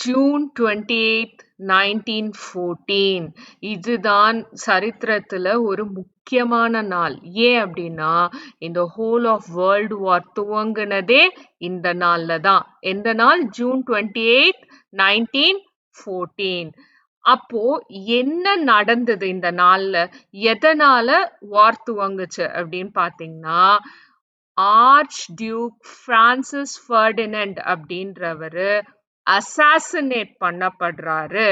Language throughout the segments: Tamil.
ஜூன் 28th 1914 இதுதான் சரித்திரத்துல ஒரு முக்கியமான நாள். ஏன் அப்படின்னா இந்த ஹோல் ஆஃப் வேர்ல்டு வார் துவங்குனதே இந்த நாள்ல தான். எந்த நாள்? June 28th 1914. அப்போ என்ன நடந்தது இந்த நாள்ல? எதனால வார் துவங்குச்சு அப்படின்னு பாத்தீங்கன்னா, ஆர்ச் டியூக் பிரான்சிஸ் ஃபெர்டினண்ட் அப்படின்றவரு அசாசினேட் பண்ணப்படுறாரு.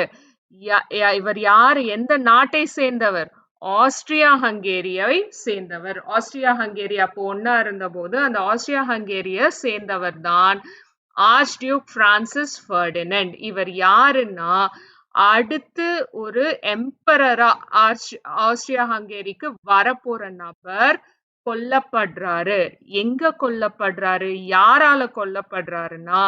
இவர் யாரு? எந்த நாட்டை சேர்ந்தவர்? ஆஸ்ட்ரியா ஹங்கேரியை சேர்ந்தவர். ஆஸ்ட்ரியா ஹங்கேரி அப்போ ஒன்னா இருந்த போது அந்த ஆஸ்ட்ரியா ஹங்கேரிய சேர்ந்தவர் தான் ஆர்ச் டியூக் பிரான்சிஸ் ஃபெர்டினண்ட். இவர் யாருன்னா அடுத்து ஒரு எம்பரரா ஆஸ்ட்ரியா ஹங்கேரிக்கு வரப்போற நபர் கொல்லப்படுறாரு. எங்க கொல்லப்படுறாரு? யாரால கொல்லப்படுறாருன்னா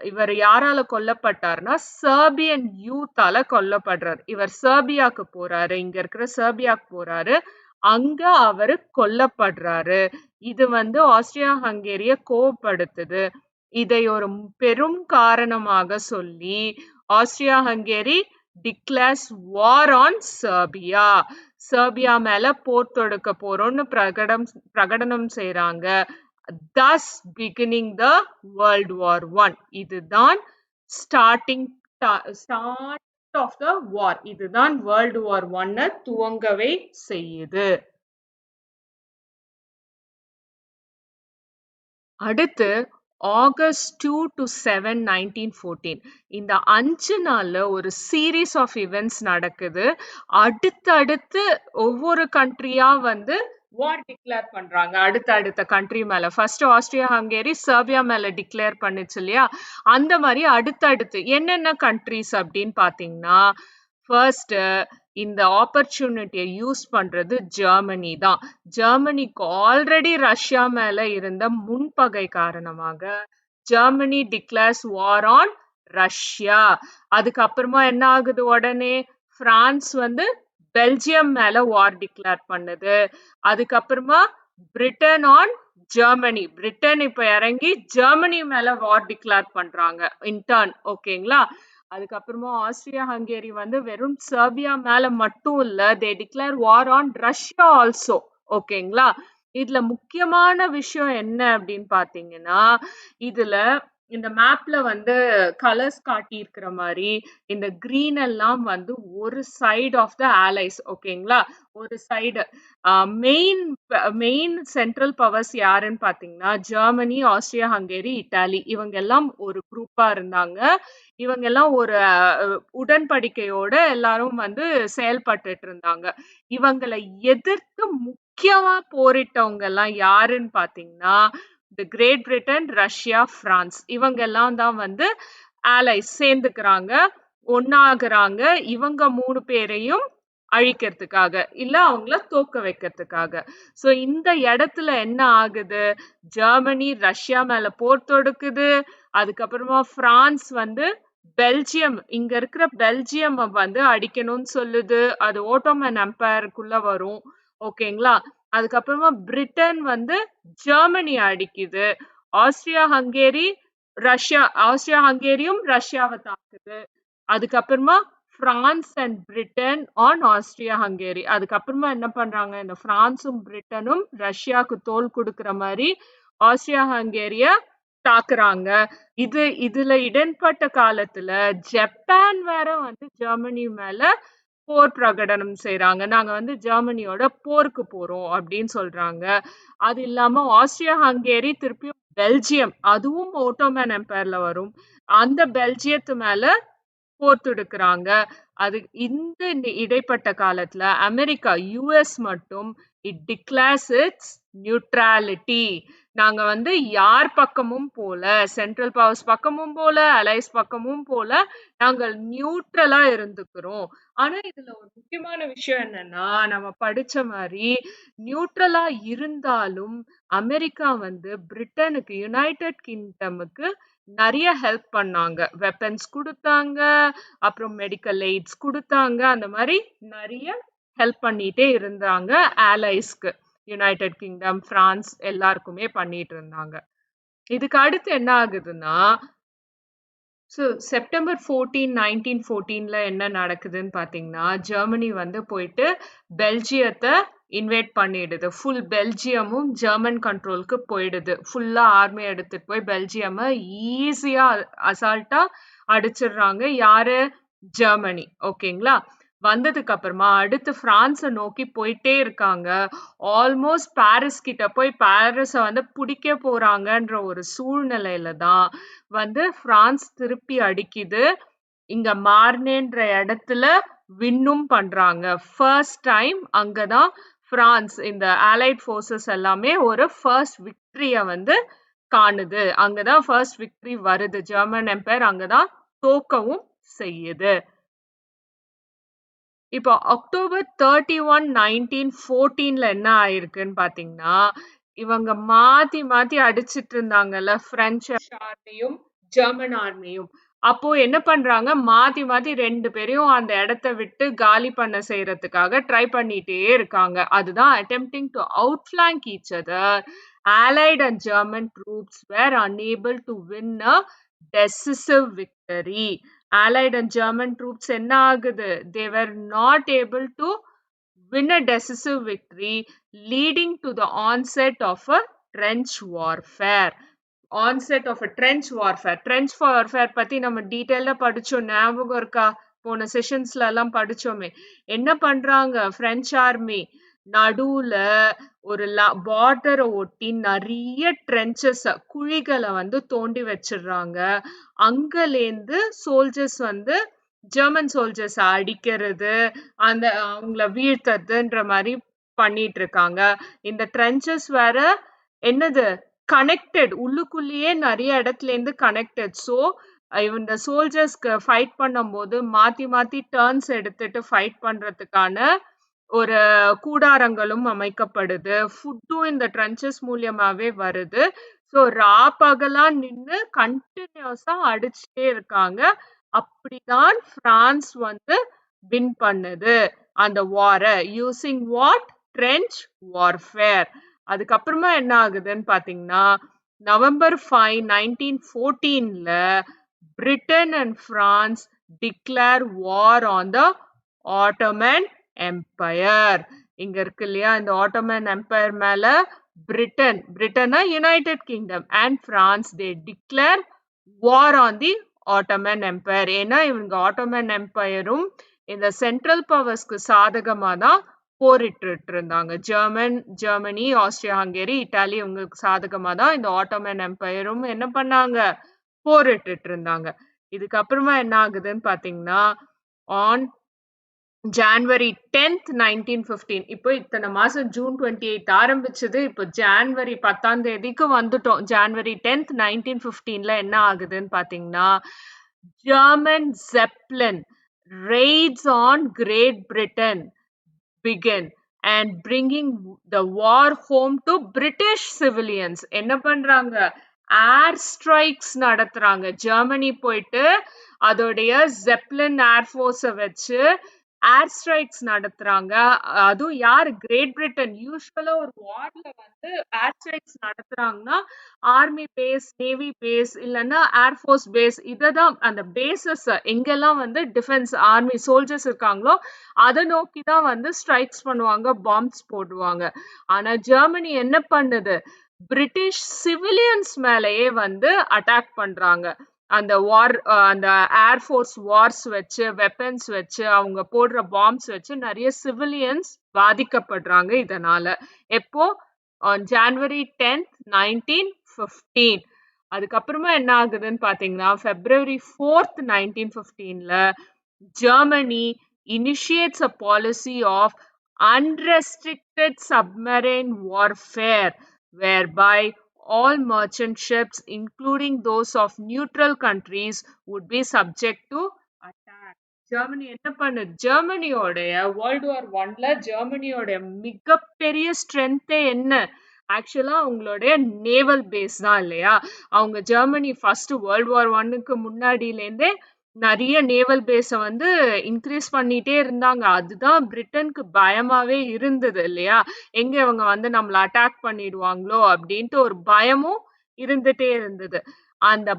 இவர் யாரால கொல்லப்பட்டாருன்னா சர்பியன் யூத்தால கொல்லப்படுறாரு. இவர் சர்பியாக்கு போறாரு. இங்க இருக்கிற சர்பியாக்கு போறாரு. அங்க அவரு கொல்லப்படுறாரு. இது ஆஸ்ட்ரியா ஹங்கேரிய கோவப்படுத்துது. இதை ஒரு பெரும் காரணமாக சொல்லி Austria Hungary declares war on சர்பியா. சர்பியா மேல போர் தொடுக்க போறோம்னு பிரகடனம் செய்றாங்க. thus beginning the World War I. இதுதான் start of the war. இதுதான் World War I துவங்கவே செய்யுது. அடுத்து ஆகஸ்ட் 2 to 7 1914 இந்த 5 நாள்ல ஒரு சீரீஸ் ஆஃப் இவெண்ட்ஸ் நடக்குது. அடுத்தடுத்து ஒவ்வொரு கண்ட்ரியா வார் டிக்ளேர் பண்றாங்க அடுத்த கண்ட்ரி மேல. ஃபர்ஸ்ட் ஆஸ்ட்ரியா ஹங்கேரி சர்பியா மேல டிக்ளேர் பண்ணுச்சு இல்லையா? அந்த மாதிரி அடுத்தடுத்து என்னென்ன கண்ட்ரிஸ் அப்படின்னு பாத்தீங்கன்னா, ஃபர்ஸ்ட் இந்த ஆப்பர்ச்சுனிட்டியை யூஸ் பண்றது ஜெர்மனி தான். ஜெர்மனிக்கு ஆல்ரெடி ரஷ்யா மேல இருந்த முன்பகை காரணமாக Germany declares war on Russia. அதுக்கப்புறமா என்ன ஆகுது? உடனே பிரான்ஸ் பெல்ஜியம் மேல வார் டிக்ளேர் பண்ணுது. அதுக்கப்புறமா பிரிட்டன் ஆன் ஜெர்மனி. பிரிட்டன் இப்ப இறங்கி ஜெர்மனி மேல வார் டிக்ளேர் பண்றாங்க இன்டர்ன். ஓகேங்களா? அதுக்கப்புறமா ஆஸ்ட்ரியா ஹங்கேரி வெறும் சர்பியா மேல மட்டும் இல்ல, they declare war on Russia also. ஓகேங்களா? இதுல முக்கியமான விஷயம் என்ன அப்படின்னு பாத்தீங்கன்னா, இதுல இந்த மேப்ல கலர்ஸ் காட்டி இருக்கிற மாதிரி இந்த கிரீன் எல்லாம் ஒரு சைடு ஆஃப் த ஆலைஸ். ஓகேங்களா? ஒரு சைடு மெயின் சென்ட்ரல் பவர்ஸ் யாருன்னு பாத்தீங்கன்னா ஜெர்மனி, ஆஸ்ட்ரியா ஹங்கேரி, இட்டாலி. இவங்க எல்லாம் ஒரு குரூப்பா இருந்தாங்க. இவங்க எல்லாம் ஒரு உடன்படிக்கையோட எல்லாரும் செயல்பட்டுட்டு இருந்தாங்க. இவங்களை எதிர்த்து முக்கியமா போரிட்டவங்க எல்லாம் யாருன்னு பாத்தீங்கன்னா கிரேட் பிரிட்டன், ரஷ்யா, பிரான்ஸ். இவங்க எல்லாம் தான் ஆலைஸ் சேர்ந்துக்கிறாங்க, ஒன்னாகுறாங்க. இவங்க 3 பேரையும் அழிக்கிறதுக்காக, இல்ல அவங்கள தோக்க வைக்கிறதுக்காக. சோ இந்த இடத்துல என்ன ஆகுது? ஜெர்மனி ரஷ்யா மேல போர் தொடுக்குது. அதுக்கப்புறமா பிரான்ஸ் பெல்ஜியம், இங்க இருக்கிற பெல்ஜியம் அடிக்கணும்னு சொல்லுது. அது ஓட்டோமன் எம்பையருக்குள்ள வரும். ஓகேங்களா? அதுக்கப்புறமா பிரிட்டன் ஜெர்மனி அடிக்குது. ஆஸ்ட்ரியா ஹங்கேரியும் ரஷ்யாவை தாக்குது. அதுக்கப்புறமா France and Britain on Austria Hungary. அதுக்கப்புறமா என்ன பண்றாங்க? இந்த பிரான்ஸும் பிரிட்டனும் ரஷ்யாவுக்கு தோல் கொடுக்கிற மாதிரி ஆஸ்ட்ரியா ஹங்கேரிய தாக்குறாங்க. இதுல இடன்பட்ட காலத்துல ஜப்பான் வேற ஜெர்மனி மேல போர் பிரகடனம் செய்றாங்க. நாங்க ஜெர்மனியோட போருக்கு போறோம் அப்படின்னு சொல்றாங்க. அது இல்லாம ஆஸ்ட்ரியா ஹங்கேரி திருப்பியும் பெல்ஜியம், அதுவும் ஓட்டோமன் எம்பையர்ல வரும், அந்த பெல்ஜியத்து மேல போர் தொடுக்கிறாங்க. அது இந்த இடைப்பட்ட காலத்துல அமெரிக்கா, யுஎஸ் மட்டும் இட் டிக்ளேர்ஸ் இட்ஸ் நியூட்ராலிட்டி. நாங்க யார் பக்கமும் போல, சென்ட்ரல் பவர்ஸ் பக்கமும் போல, அலைஸ் பக்கமும் போல, நாங்கள் நியூட்ரலா இருந்துக்கிறோம். ஆனா இதுல ஒரு முக்கியமான விஷயம் என்னன்னா, நம்ம படிச்ச மாதிரி நியூட்ரலா இருந்தாலும் அமெரிக்கா பிரிட்டனுக்கு, யுனைடெட் கிங்டமுக்கு நிறைய ஹெல்ப் பண்ணாங்க. வெப்பன்ஸ் கொடுத்தாங்க, அப்புறம் மெடிக்கல் எய்ட்ஸ் கொடுத்தாங்க. அந்த மாதிரி நிறைய ஹெல்ப் பண்ணிட்டே இருந்தாங்க ஆலைஸ்க்கு. யுனைடெட் கிங்டம், பிரான்ஸ் எல்லாருக்குமே பண்ணிட்டு இருந்தாங்க. இதுக்கு அடுத்து என்ன ஆகுதுன்னா ஸோ செப்டம்பர் 14 1914ல என்ன நடக்குதுன்னு பார்த்தீங்கன்னா, ஜெர்மனி வந்து போயிட்டு பெல்ஜியத்தை இன்வேட் பண்ணிடுது. ஃபுல் பெல்ஜியமும் ஜெர்மன் கண்ட்ரோலுக்கு போயிடுது. ஃபுல்லா ஆர்மி எடுத்துட்டு போய் பெல்ஜியம ஈஸியா அசால்ட்டா அடிச்சிடுறாங்க. யாரு? ஜெர்மனி. ஓகேங்களா? வந்ததுக்கு அப்புறமா அடுத்து பிரான்ஸ நோக்கி போயிட்டே இருக்காங்க. ஆல்மோஸ்ட் பாரிஸ் கிட்ட போய் பாரிஸ வந்து பிடிக்க போறாங்கன்ற ஒரு சூழ்நிலையில தான் வந்து பிரான்ஸ் திருப்பி அடிக்குது. இங்க மார்னேன்ற இடத்துல வின்னும் பண்றாங்க. ஃபர்ஸ்ட் டைம் அங்கதான் பிரான்ஸ் இந்த அலைட் ஃபோர்ஸஸ் எல்லாமே ஒரு ஃபர்ஸ்ட் விக்டரிய வந்து காணுது. அங்கதான் ஃபர்ஸ்ட் விக்டரி வருது. ஜெர்மன் எம்பையர் அங்கதான் தோக்கவும் செய்யுது. இப்போ அக்டோபர் 31 1914ல என்ன ஆயிருக்குன்னு பாத்தீங்கன்னா, இவங்க மாத்தி மாத்தி அடிச்சிட்டு இருந்தாங்கல்ல, பிரெஞ்சு ஆர்மியும் ஜெர்மன் ஆர்மியும். அப்போ என்ன பண்றாங்க, மாத்தி மாத்தி 2 பேரையும் அந்த இடத்த விட்டு காலி பண்ண செய்யறதுக்காக ட்ரை பண்ணிட்டே இருக்காங்க. அதுதான் attempting to outflank each other. Allied and German troops were unable to win a decisive victory. Allied and German troops என்ன ஆகுது? They were not able to win a decisive victory, leading to the onset of a trench warfare. Onset of a trench warfare. Trench warfare பத்தி நம்ம டீடைலா படிச்சோம். ஞாபகம் இருக்கா? போன செஷன்ஸ்ல எல்லாம் படிச்சோமே. என்ன பண்றாங்க பிரெஞ்சு ஆர்மி? நடுவுல ஒரு பார்டரை ஒட்டி நிறைய ட்ரென்ச்சஸ் குழிகளை வந்து தோண்டி வச்சிடுறாங்க. அங்கலேந்து சோல்ஜர்ஸ் வந்து ஜெர்மன் சோல்ஜர்ஸ் அடிக்கிறது, அந்த அவங்கள வீழ்த்துறதுன்ற மாதிரி பண்ணிட்டு இருக்காங்க. இந்த ட்ரென்ச்சஸ் வேற என்னது கனெக்டட், உள்ளுக்குள்ளேயே நிறைய இடத்துல இருந்து கனெக்டட். ஸோ இந்த சோல்ஜர்ஸ்க்கு ஃபைட் பண்ணும்போது மாத்தி மாத்தி டர்ன்ஸ் எடுத்துட்டு ஃபைட் பண்றதுக்கான ஒரு கூடாரங்களும் அமைக்கப்படுது. ஃபுட்டும் இந்த ட்ரென்ச்சஸ் மூலியமாவே வருது. ஸோ பகலா நின்னு கண்டினியூஸா அடிச்சுட்டே இருக்காங்க. அப்படிதான் பிரான்ஸ் வந்து வின் பண்ணுது அந்த வார யூசிங் வாட்? Trench warfare. அதுக்கப்புறமா என்ன ஆகுதுன்னு பாத்தீங்கன்னா, நவம்பர் 5 1914ல Britain and France declare war on the Ottoman Empire. இங்க இருக்கு இல்லையா, இந்த ஆட்டோமன் எம்பையர் மேல பிரிட்டனா United Kingdom and France they declare war on the Ottoman Empire. ஏன்னா இவங்க ஆட்டோமன் எம்பையரும் இந்த சென்ட்ரல் பவர்ஸ்க்கு சாதகமா தான் போரிட்டு இருந்தாங்க. ஜெர்மனி, ஆஸ்திரியா ஹங்கேரி, இட்டாலி இவங்களுக்கு சாதகமா தான் இந்த ஆட்டோமன் எம்பையரும் என்ன பண்ணாங்க, போரிட்டு இருந்தாங்க. இதுக்கப்புறமா என்ன ஆகுதுன்னு பாத்தீங்கன்னா, ஆன் ஜான்வரி 10th 1915, இப்போ இத்தனை மாசம் ஜூன் 28 ஆரம்பிச்சது, இப்போ ஜான்வரி 10ஆம் தேதிக்கு வந்துட்டோம். ஜான்வரி 10th 1915ல என்ன ஆகுதுன்னு பாத்தீங்கன்னா, German ஜெப்லின் raids on Great Britain begin and bringing the war home to British civilians. என்ன பண்றாங்க, ஏர் ஸ்ட்ரைக்ஸ் நடத்துறாங்க. ஜெர்மனி போயிட்டு அதோடைய ஜெப்லின் ஏர்ஃபோர்ஸ வச்சு ஏர் ஸ்ட்ரைக்ஸ் நடத்துறாங்க. அதுவும் யாரு? Great Britain. யூஸ்வலா ஒரு வார்ல வந்து ஏர் ஸ்ட்ரைக்ஸ் நடத்துறாங்கன்னா ஆர்மி பேஸ், நேவி பேஸ், இல்லைன்னா ஏர்ஃபோர்ஸ் பேஸ், இததான் அந்த பேசஸ் எங்கெல்லாம் வந்து டிஃபென்ஸ் ஆர்மி சோல்ஜர்ஸ் இருக்காங்களோ அதை நோக்கி தான் வந்து ஸ்ட்ரைக்ஸ் பண்ணுவாங்க, பாம்ப்ஸ் போடுவாங்க. ஆனா ஜெர்மனி என்ன பண்ணுது, பிரிட்டிஷ் சிவிலியன்ஸ் மேலேயே வந்து அட்டாக் பண்றாங்க. அந்த வார், அந்த ஏர்ஃபோர்ஸ் வார்ஸ் வச்சு, வெப்பன்ஸ் வச்சு, அவங்க போடுற பாம்ப்ஸ் வச்சு நிறைய சிவிலியன்ஸ் பாதிக்கப்படுறாங்க இதனால. எப்போ? January 10th 1915. அதுக்கப்புறமா என்ன ஆகுதுன்னு பாத்தீங்கன்னா, February 4th 1915ல Germany initiates a policy of unrestricted submarine warfare, whereby all merchant ships, including those of neutral countries, would be subject to attack. Germany என்ன பண்ணுது, ஜெர்மனியோடைய வேர்ல்டு வார் 1ல ஜெர்மனியோட மிகப்பெரிய ஸ்ட்ரென்த்தே என்ன? ஆக்சுவலா அவங்களுடைய நேவல் பேஸ் தான் இல்லையா. அவங்க ஜெர்மனி ஃபர்ஸ்ட் வேர்ல்டு வார் 1க்கு முன்னாடியிலேருந்தே நிறைய நேவல் பேஸ வந்து இன்க்ரீஸ் பண்ணிட்டே இருந்தாங்க. அதுதான் பிரிட்டனுக்கு பயமாவே இருந்தது இல்லையா. எங்க இவங்க வந்து நம்மள அட்டாக் பண்ணிடுவாங்களோ அப்படின்ட்டு ஒரு பயமும் இருந்துட்டே இருந்தது. அந்த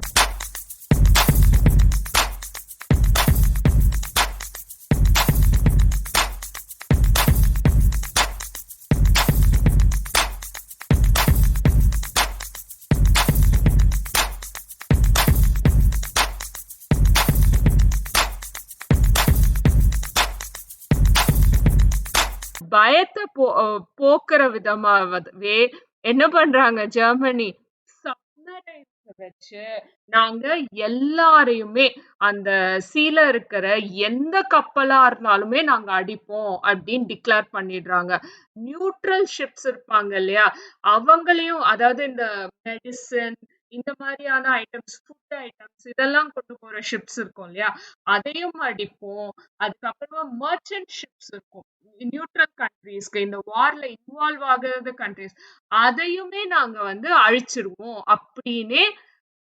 பயத்தை போக்குற விதமாவே என்ன பண்றாங்க ஜெர்மனி, சப்மரைன்ஸ் வச்சு நாங்க எல்லாரையுமே அந்த சீல இருக்கிற எந்த கப்பலா இருந்தாலுமே நாங்க அடிப்போம் அப்படின்னு டிக்ளேர் பண்ணிடுறாங்க. நியூட்ரல் ஷிப்ஸ் இருப்பாங்க இல்லையா, அவங்களையும், அதாவது இந்த மெடிசன் இந்த மாதிரியான ஐட்டம்ஸ், ஃபுட் ஐட்டம்ஸ் இதெல்லாம் கொண்டு போற ஷிப்ஸ் இருக்கும் இல்லையா, அதையும் அடிப்போம். அதுக்கப்புறமா மர்ச்சன்ட் ஷிப்ஸ் இருக்கும் நியூட்ரல் கண்ட்ரீஸ்க்கு, இந்த வார்ல இன்வால்வ் ஆகாத கண்ட்ரீஸ், அதையுமே நாங்க வந்து அழிச்சிருவோம் அப்படின்னே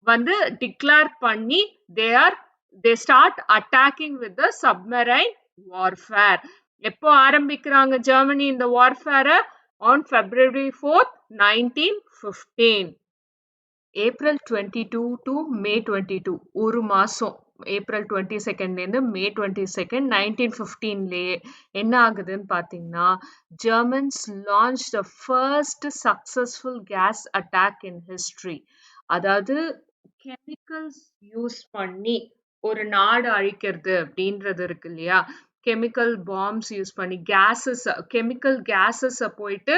வந்து டிக்ளேர் பண்ணி they start attacking with the submarine warfare. எப்போ ஆரம்பிக்கிறாங்க ஜெர்மனி இந்த வார்ஃபேரை? on February 4th 1915. April 22 to May 22 ஒரு மாசம், ஏப்ரல் 22nd மே 22nd 1915லயே என்ன ஆகுதுன்னு பாத்தீங்கன்னா, Germans launch the first successful gas attack in history. அதாவது கெமிக்கல்ஸ் யூஸ் பண்ணி ஒரு நாடு அழிக்கிறது அப்படின்றது இருக்கு இல்லையா, கெமிக்கல் பாம்ஸ் யூஸ் பண்ணி கெமிக்கல் கேசஸ் போயிட்டு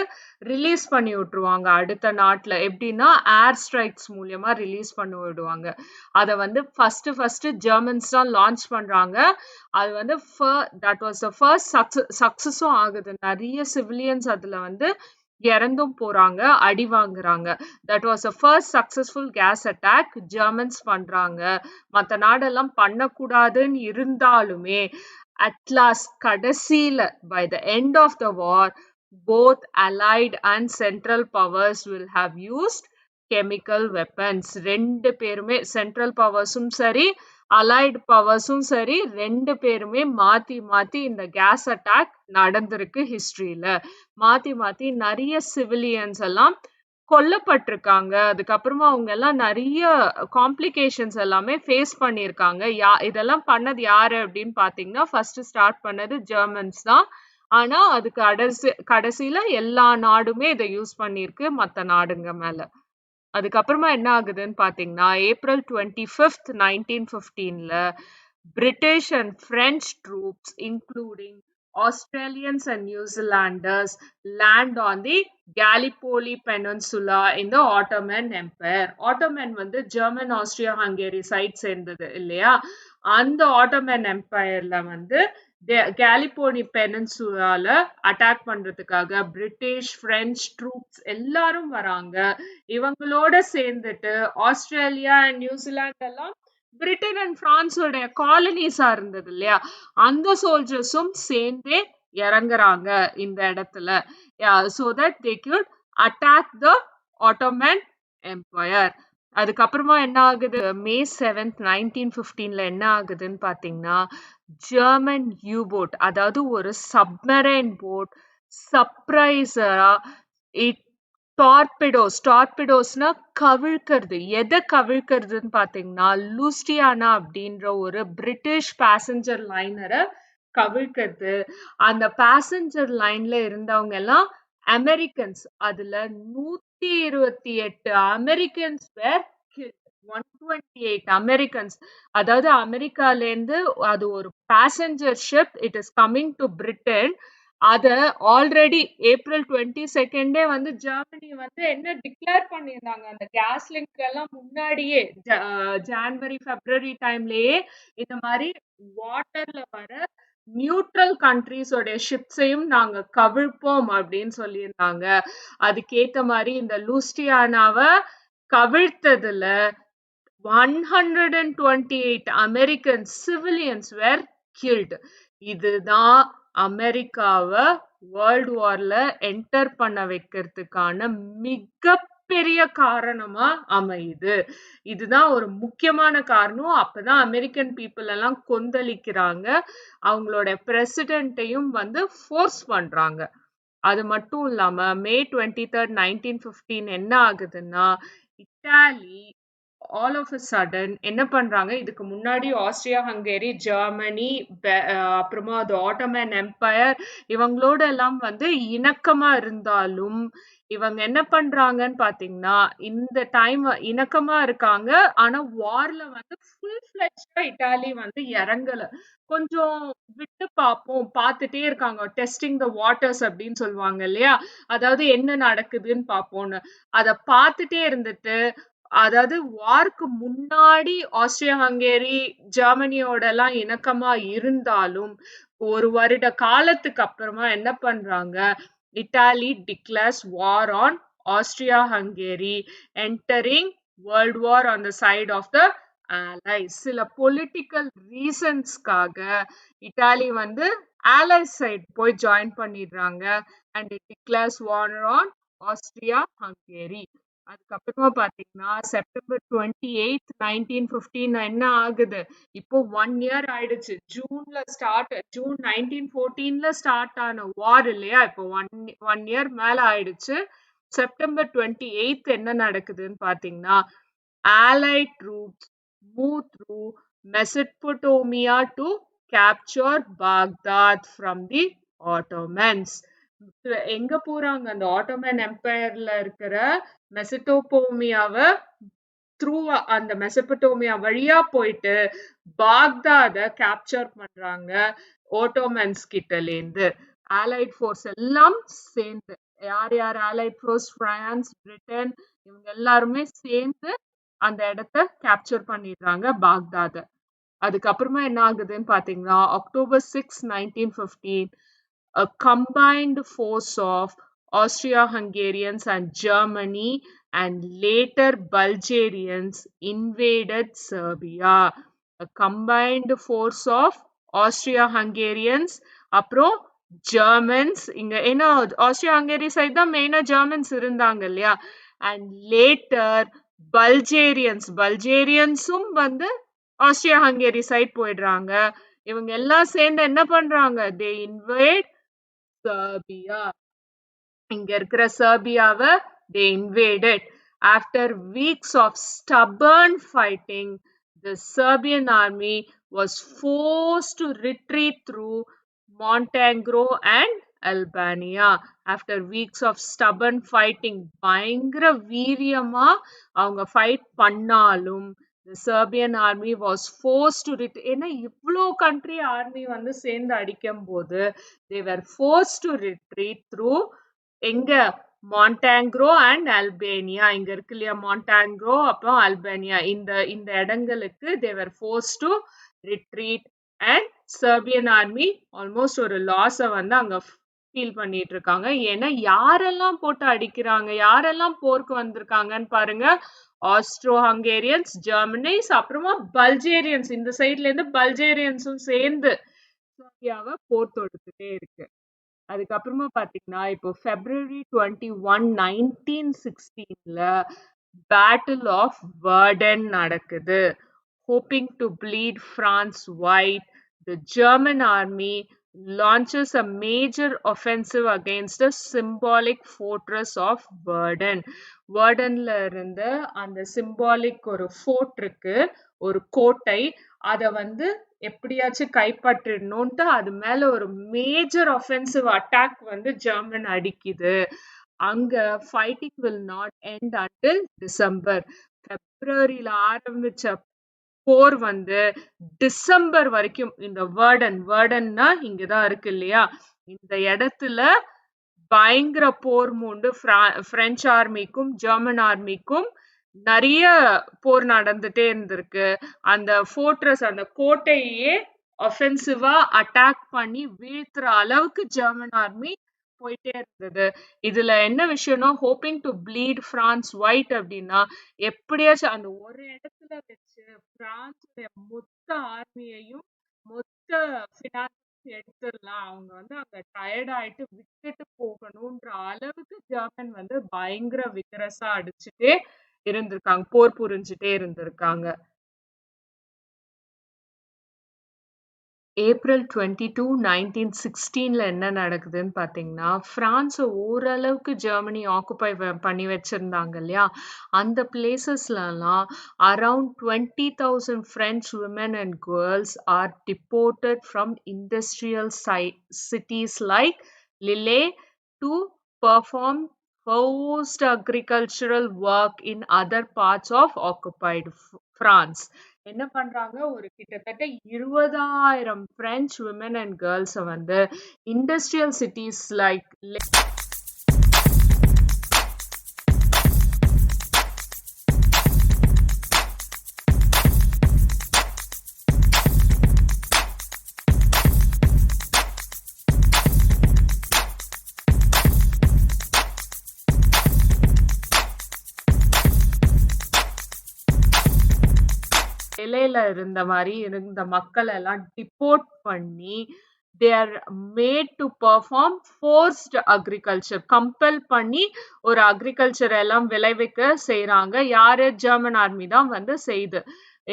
ரிலீஸ் பண்ணி விட்டுருவாங்க அடுத்த நாட்டுல. எப்படின்னா ஏர் ஸ்ட்ரைக்ஸ் மூலியமா ரிலீஸ் பண்ணி விடுவாங்க. அதை வந்து ஃபர்ஸ்ட் ஜெர்மன்ஸ் தான் லான்ச் பண்றாங்க. அது வந்து தட் வாஸ் த ஃபர்ஸ்ட் சக்சஸும் ஆகுது. நிறைய சிவிலியன்ஸ் அதுல வந்து இறந்தும் போறாங்க, அடி வாங்குறாங்க. That was the first successful gas attack Germans பண்றாங்க. மற்ற நாடெல்லாம் பண்ணக்கூடாதுன்னு இருந்தாலுமே அட்லாஸ்ட் கடைசியில by the end of the war both allied and central powers will have used chemical weapons. ரெண்டு பேருமே, சென்ட்ரல் பவர்ஸும் சரி அலைட் பவர்ஸும் சரி, ரெண்டு பேருமே மாத்தி மாத்தி இந்த கேஸ் அட்டாக் நடந்திருக்கு ஹிஸ்டரியில. மாத்தி நிறைய சிவிலியன்ஸ் எல்லாம் கொல்லப்பட்டிருக்காங்க. அதுக்கப்புறமா அவங்க எல்லாம் நிறைய காம்ப்ளிகேஷன்ஸ் எல்லாமே ஃபேஸ் பண்ணியிருக்காங்க. இதெல்லாம் பண்ணது யாரு அப்படின்னு பாத்தீங்கன்னா, ஃபர்ஸ்ட் ஸ்டார்ட் பண்ணது ஜெர்மன்ஸ் தான். ஆனா அது கடைசியில எல்லா நாடுமே இதை யூஸ் பண்ணிருக்கு மத்த நாடுங்க மேல. அதுக்கப்புறமா என்ன ஆகுதுன்னு பாத்தீங்கன்னா, ஏப்ரல் 25th 1915ல British and French troops including Australians and New Zealanders land on the Gallipoli Peninsula in the Ottoman Empire. Ottoman வந்து ஜெர்மன், ஆஸ்திரியா, ஹங்கேரி சைட் சேர்ந்தது இல்லையா. அந்த ஆட்டோமன் எம்பையர்ல வந்து கேலிபோனி பெனின்சுலால அட்டாக் பண்றதுக்காக பிரிட்டிஷ், பிரெஞ்ச் ட்ரூப்ஸ் எல்லாரும் வராங்க. இவங்களோட சேர்ந்துட்டு ஆஸ்திரேலியா அண்ட் நியூசிலாந்து எல்லாம் பிரிட்டன் அண்ட் பிரான்ஸோட காலனிஸா இருந்தது இல்லையா, அந்த சோல்ஜர்ஸும் சேர்ந்தே இறங்குறாங்க இந்த இடத்துல. so that they could attack the Ottoman Empire. அதுக்கப்புறமா என்ன ஆகுது, மே 7th 1915ல என்ன ஆகுதுன்னு பாத்தீங்கன்னா, ஜெர்மன் யூபோட், அதாவது ஒரு சப்மரைன் போட் சர்ப்ரைஸா டார்பிடோஸ்னா கவிழ்க்கிறது. எதை கவிழ்க்கிறதுன்னு பாத்தீங்கன்னா, லூஸ்டியானா அப்படின்ற ஒரு பிரிட்டிஷ் பேசஞ்சர் லைனரை கவிழ்க்கிறது. அந்த பேசஞ்சர் லைன்ல இருந்தவங்க எல்லாம் அமெரிக்கன்ஸ். அதுல 128 அமெரிக்கன்ஸ் வேர் killed. 128 அமெரிக்கன்ஸ். அதாவது அமெரிக்கால இருந்து அது ஒரு passenger ship, it is coming to Britain. அத ஆல்ரெடி ஏப்ரல் 22 வந்து ஜெர்மனி வந்து என்ன டிக்ளேர் பண்ணியிருந்தாங்க, அந்த கேஸ் லிங்க் எல்லாம் முன்னாடியே ஜான்வரி பிப்ரவரி டைம்லயே இந்த மாதிரி வாட்டர்ல வர நியூட்ரல் கண்ட்ரிஸோட ஷிப்ஸையும் நாங்க கவிழ்ப்போம் அப்படின்னு சொல்லியிருந்தாங்க. அதுக்கேத்த மாதிரி இந்த லூஸ்டியானாவை கவிழ்த்ததுல 128 அமெரிக்கன் சிவிலியன்ஸ் வேர் கில்ட். இதுதான் அமெரிக்காவை வேர்ல்ட் வார்ல என்டர் பண்ண வைக்கிறதுக்கான மிகப்பெரிய காரணமா அமையுது. இதுதான் ஒரு முக்கியமான காரணம். அப்பதான் அமெரிக்கன் பீப்புள் எல்லாம் கொந்தளிக்கிறாங்க, அவங்களோட பிரசிடென்ட்டையும் வந்து ஃபோர்ஸ் பண்றாங்க. அது மட்டும் இல்லாம மே 23rd 1915 என்ன ஆகுதுன்னா, Italy all of a sudden என்ன பண்றாங்க, இதுக்கு முன்னாடி ஆஸ்ட்ரியா ஹங்கேரி, ஜெர்மனி, அப்புறமா அது ஆட்டோமன் எம்பையர் இவங்களோட எல்லாம் வந்து இணக்கமா இருந்தாலும் இவங்க என்ன பண்றாங்கன்னு பாத்தீங்கன்னா, இந்த டைம் இணக்கமா இருக்காங்க. ஆனா வார்ல வந்து ஃபுல் ஃபிளெட்ஜ்டா இட்டாலி வந்து இறங்கல. கொஞ்சம் விட்டு பார்ப்போம். பார்த்துட்டே இருக்காங்க. டெஸ்டிங் த வாட்டர்ஸ் அப்படின்னு சொல்லுவாங்க இல்லையா? அதாவது என்ன நடக்குதுன்னு பார்ப்போம்னு. அத பார்த்துட்டே இருந்துட்டு அதாவது வார்க்கு முன்னாடி ஆஸ்ட்ரியா ஹங்கேரி ஜெர்மனியோட எல்லாம் இணக்கமா இருந்தாலும் ஒரு வருட காலத்துக்கு அப்புறமா என்ன பண்றாங்க, Italy declares war on Austria Hungary, entering world war on the side of the allies. சில பொலிட்டிக்கல் ரீசன்ஸ்க்காக இட்டாலி வந்து allies சைட் போய் ஜாயின் பண்ணிடுறாங்க and it declares war on Austria Hungary. அதுக்கப்புறமா பாத்தீங்கன்னா செப்டம்பர் 28 1915 என்ன ஆகுது, இப்போ 1 இயர் ஆயிடுச்சு. ஜூன் 1914ல ஸ்டார்ட் ஆன வார் இல்லையா, இப்போ ஒன் இயர் மேல ஆயிடுச்சு. செப்டம்பர் 28 என்ன நடக்குதுன்னு பாத்தீங்கன்னா, allied troops move through Mesopotamia to capture Baghdad from the Ottomans. எங்க போறாங்க, அந்த ஆட்டோமன் எம்பையர்ல இருக்கிற மெசடோபோமியாவ த்ரூ அந்த மெசபடோமியா வழியா போயிட்டு பாக்தாத கேப்சர் பண்றாங்க ஓட்டோமன்ஸ் கிட்டலேந்து. ஆலைட் ஃபோர்ஸ் எல்லாம் சேர்ந்து, யார் யார் ஆலைட் ஃபோர்ஸ், பிரான்ஸ், பிரிட்டன், இவங்க எல்லாருமே சேர்ந்து அந்த இடத்த கேப்சர் பண்ணிடுறாங்க பாக்தாத. அதுக்கப்புறமா என்ன ஆகுதுன்னு பாத்தீங்கன்னா, October 6, 1915, a combined force of Austria-Hungarians and Germany and later Bulgarians invaded Serbia. A combined force of Austria-Hungarians அப்புறம் ஜெர்மன்ஸ், இங்க ஏன்னா ஆஸ்ட்ரியா ஹங்கேரி சைட் தான் மெயினா ஜெர்மன்ஸ் இருந்தாங்க இல்லையா, அண்ட் லேட்டர் பல்ஜேரியன்ஸும் வந்து ஆஸ்ட்ரியா ஹங்கேரி சைட் போயிடுறாங்க. இவங்க எல்லாம் சேர்ந்து என்ன பண்றாங்க, தே இன்வைட் சர்பியா. இங்க இருக்கிற சர்பியாவை they invaded. After weeks of stubborn fighting, the Serbian army was forced to retreat through Montenegro and Albania. After weeks of stubborn fighting, பயங்கர வீரியமா அவங்க ஃபைட் பண்ணாலும் the Serbian army was forced to retreat. ஏன்னா இவ்வளோ கண்ட்ரி ஆர்மி வந்து சேர்ந்து அடிக்கும் போது they were forced to retreat through எங்க, மான்டாங்க்ரோ அண்ட் அல்பேனியா. இங்க இருக்கு இல்லையா மான்டாங்க்ரோ அப்புறம் அல்பேனியா, இந்த இந்த இடங்களுக்கு they were forced to retreat and Serbian army almost ஒரு லாஸ வந்து அங்க ஃபீல் பண்ணிட்டு இருக்காங்க. ஏன்னா யாரெல்லாம் போட்டு அடிக்கிறாங்க, யாரெல்லாம் போருக்கு வந்திருக்காங்கன்னு பாருங்க, ஆஸ்ட்ரோ ஹங்கேரியன்ஸ், ஜெர்மனிஸ், அப்புறமா பல்ஜேரியன்ஸ், இந்த சைட்ல இருந்து பல்ஜேரியன்ஸும் சேர்ந்து சர்பியாவை போர் தொடுத்துட்டே இருக்கு. அதுக்கப்புறமா பாத்தீங்கன்னா இப்போ February 21, 1916ல பேட்டில் ஆஃப் வர்டன் நடக்குது. Hoping to bleed France white, the German army launches a major offensive against the symbolic fortress of Verdun. Verdunல இருந்து அந்த சிம்பாலிக் ஒரு ஃபோர்ட் இருக்கு, ஒரு கோட்டை, அத வந்து எப்படியாச்சும் கைப்பற்றிடணும்ட்டு அது மேல ஒரு மேஜர் ஒஃபென்சிவ் அட்டாக் வந்து ஜெர்மன் அடிக்குது. அங்க fighting will not end until December. பிப்ரவரியில ஆரம்பிச்ச போர் வந்து டிசம்பர் வரைக்கும் இந்த வேர்டன்னா இங்கதான் இருக்கு இல்லையா, இந்த இடத்துல பயங்கர போர் மூண்டு பிரெஞ்சு ஆர்மிக்கும் ஜெர்மன் ஆர்மிக்கும் நிறைய போர் நடந்துட்டே இருந்திருக்கு. அந்த ஃபோர்ட்ரஸ், அந்த கோட்டையே ஒஃபென்சிவா அட்டாக் பண்ணி வீழ்த்துற அளவுக்கு ஜெர்மன் ஆர்மி போயிட்டே இருந்தது. இதுல என்ன விஷயம்னா, hoping to bleed France white அப்படின்னா எப்படியாச்சும் அந்த ஒரு இடத்துல வச்சு பிரான்ஸுடைய மொத்த ஆர்மியையும் மொத்த பினான்ஸ் எடுத்துடலாம், அவங்க வந்து அங்க டயர்ட் ஆயிட்டு விட்டுட்டு போகணும்ன்ற அளவுக்கு ஜெர்மன் வந்து பயங்கர விகரஸா அடிச்சுட்டே இருந்திருக்காங்க, போர் புரிஞ்சுட்டே இருந்திருக்காங்க. ஏப்ரல் 22, 1916ல என்ன நடக்குதுன்னு பார்த்தீங்கன்னா, பிரான்ஸ ஓரளவுக்கு ஜெர்மனி ஆக்குபை பண்ணி வச்சிருந்தாங்க இல்லையா? அந்த பிளேசஸ்லலாம் around 20,000 French women and girls are deported from industrial cities like Lille to perform forced agricultural work in other parts of occupied France. என்ன பண்றாங்க, ஒரு கிட்டத்தட்ட 20,000 பிரெஞ்சு விமன் அண்ட் கேர்ள்ஸ வந்து இண்டஸ்ட்ரியல் சிட்டிஸ் லைக் நிலையில இருந்த மாதிரி இருந்த மக்கள் எல்லாம் டிபோர்ட் பண்ணி they are made to perform forced agriculture compel பண்ணி ஒரு அக்ரிகல்ச்சர் எல்லாம் விளைவிக்க செய்றாங்க. யாரு? ஜெர்மன் ஆர்மி தான் வந்து செய்யுது.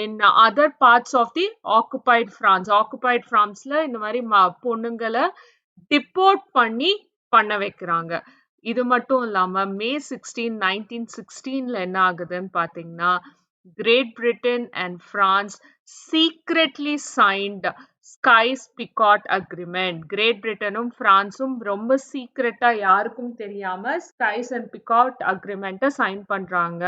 in other parts of the occupied பிரான்ஸ்ல இந்த மாதிரி பொண்ணுங்களை டிபோர்ட் பண்ணி பண்ண வைக்கிறாங்க. இது மட்டும் இல்லாம மே 16, 1916ல என்ன ஆகுதுன்னு பாத்தீங்கன்னா, Great Britain and France secretly signed Sykes-Picot Agreement. Great பிரிட்டனும் பிரான்ஸும் ரொம்ப சீக்ரெட்டா யாருக்கும் தெரியாம ஸ்கைஸ் அண்ட் பிகாட் அக்ரிமெண்ட்டை சைன் பண்றாங்க.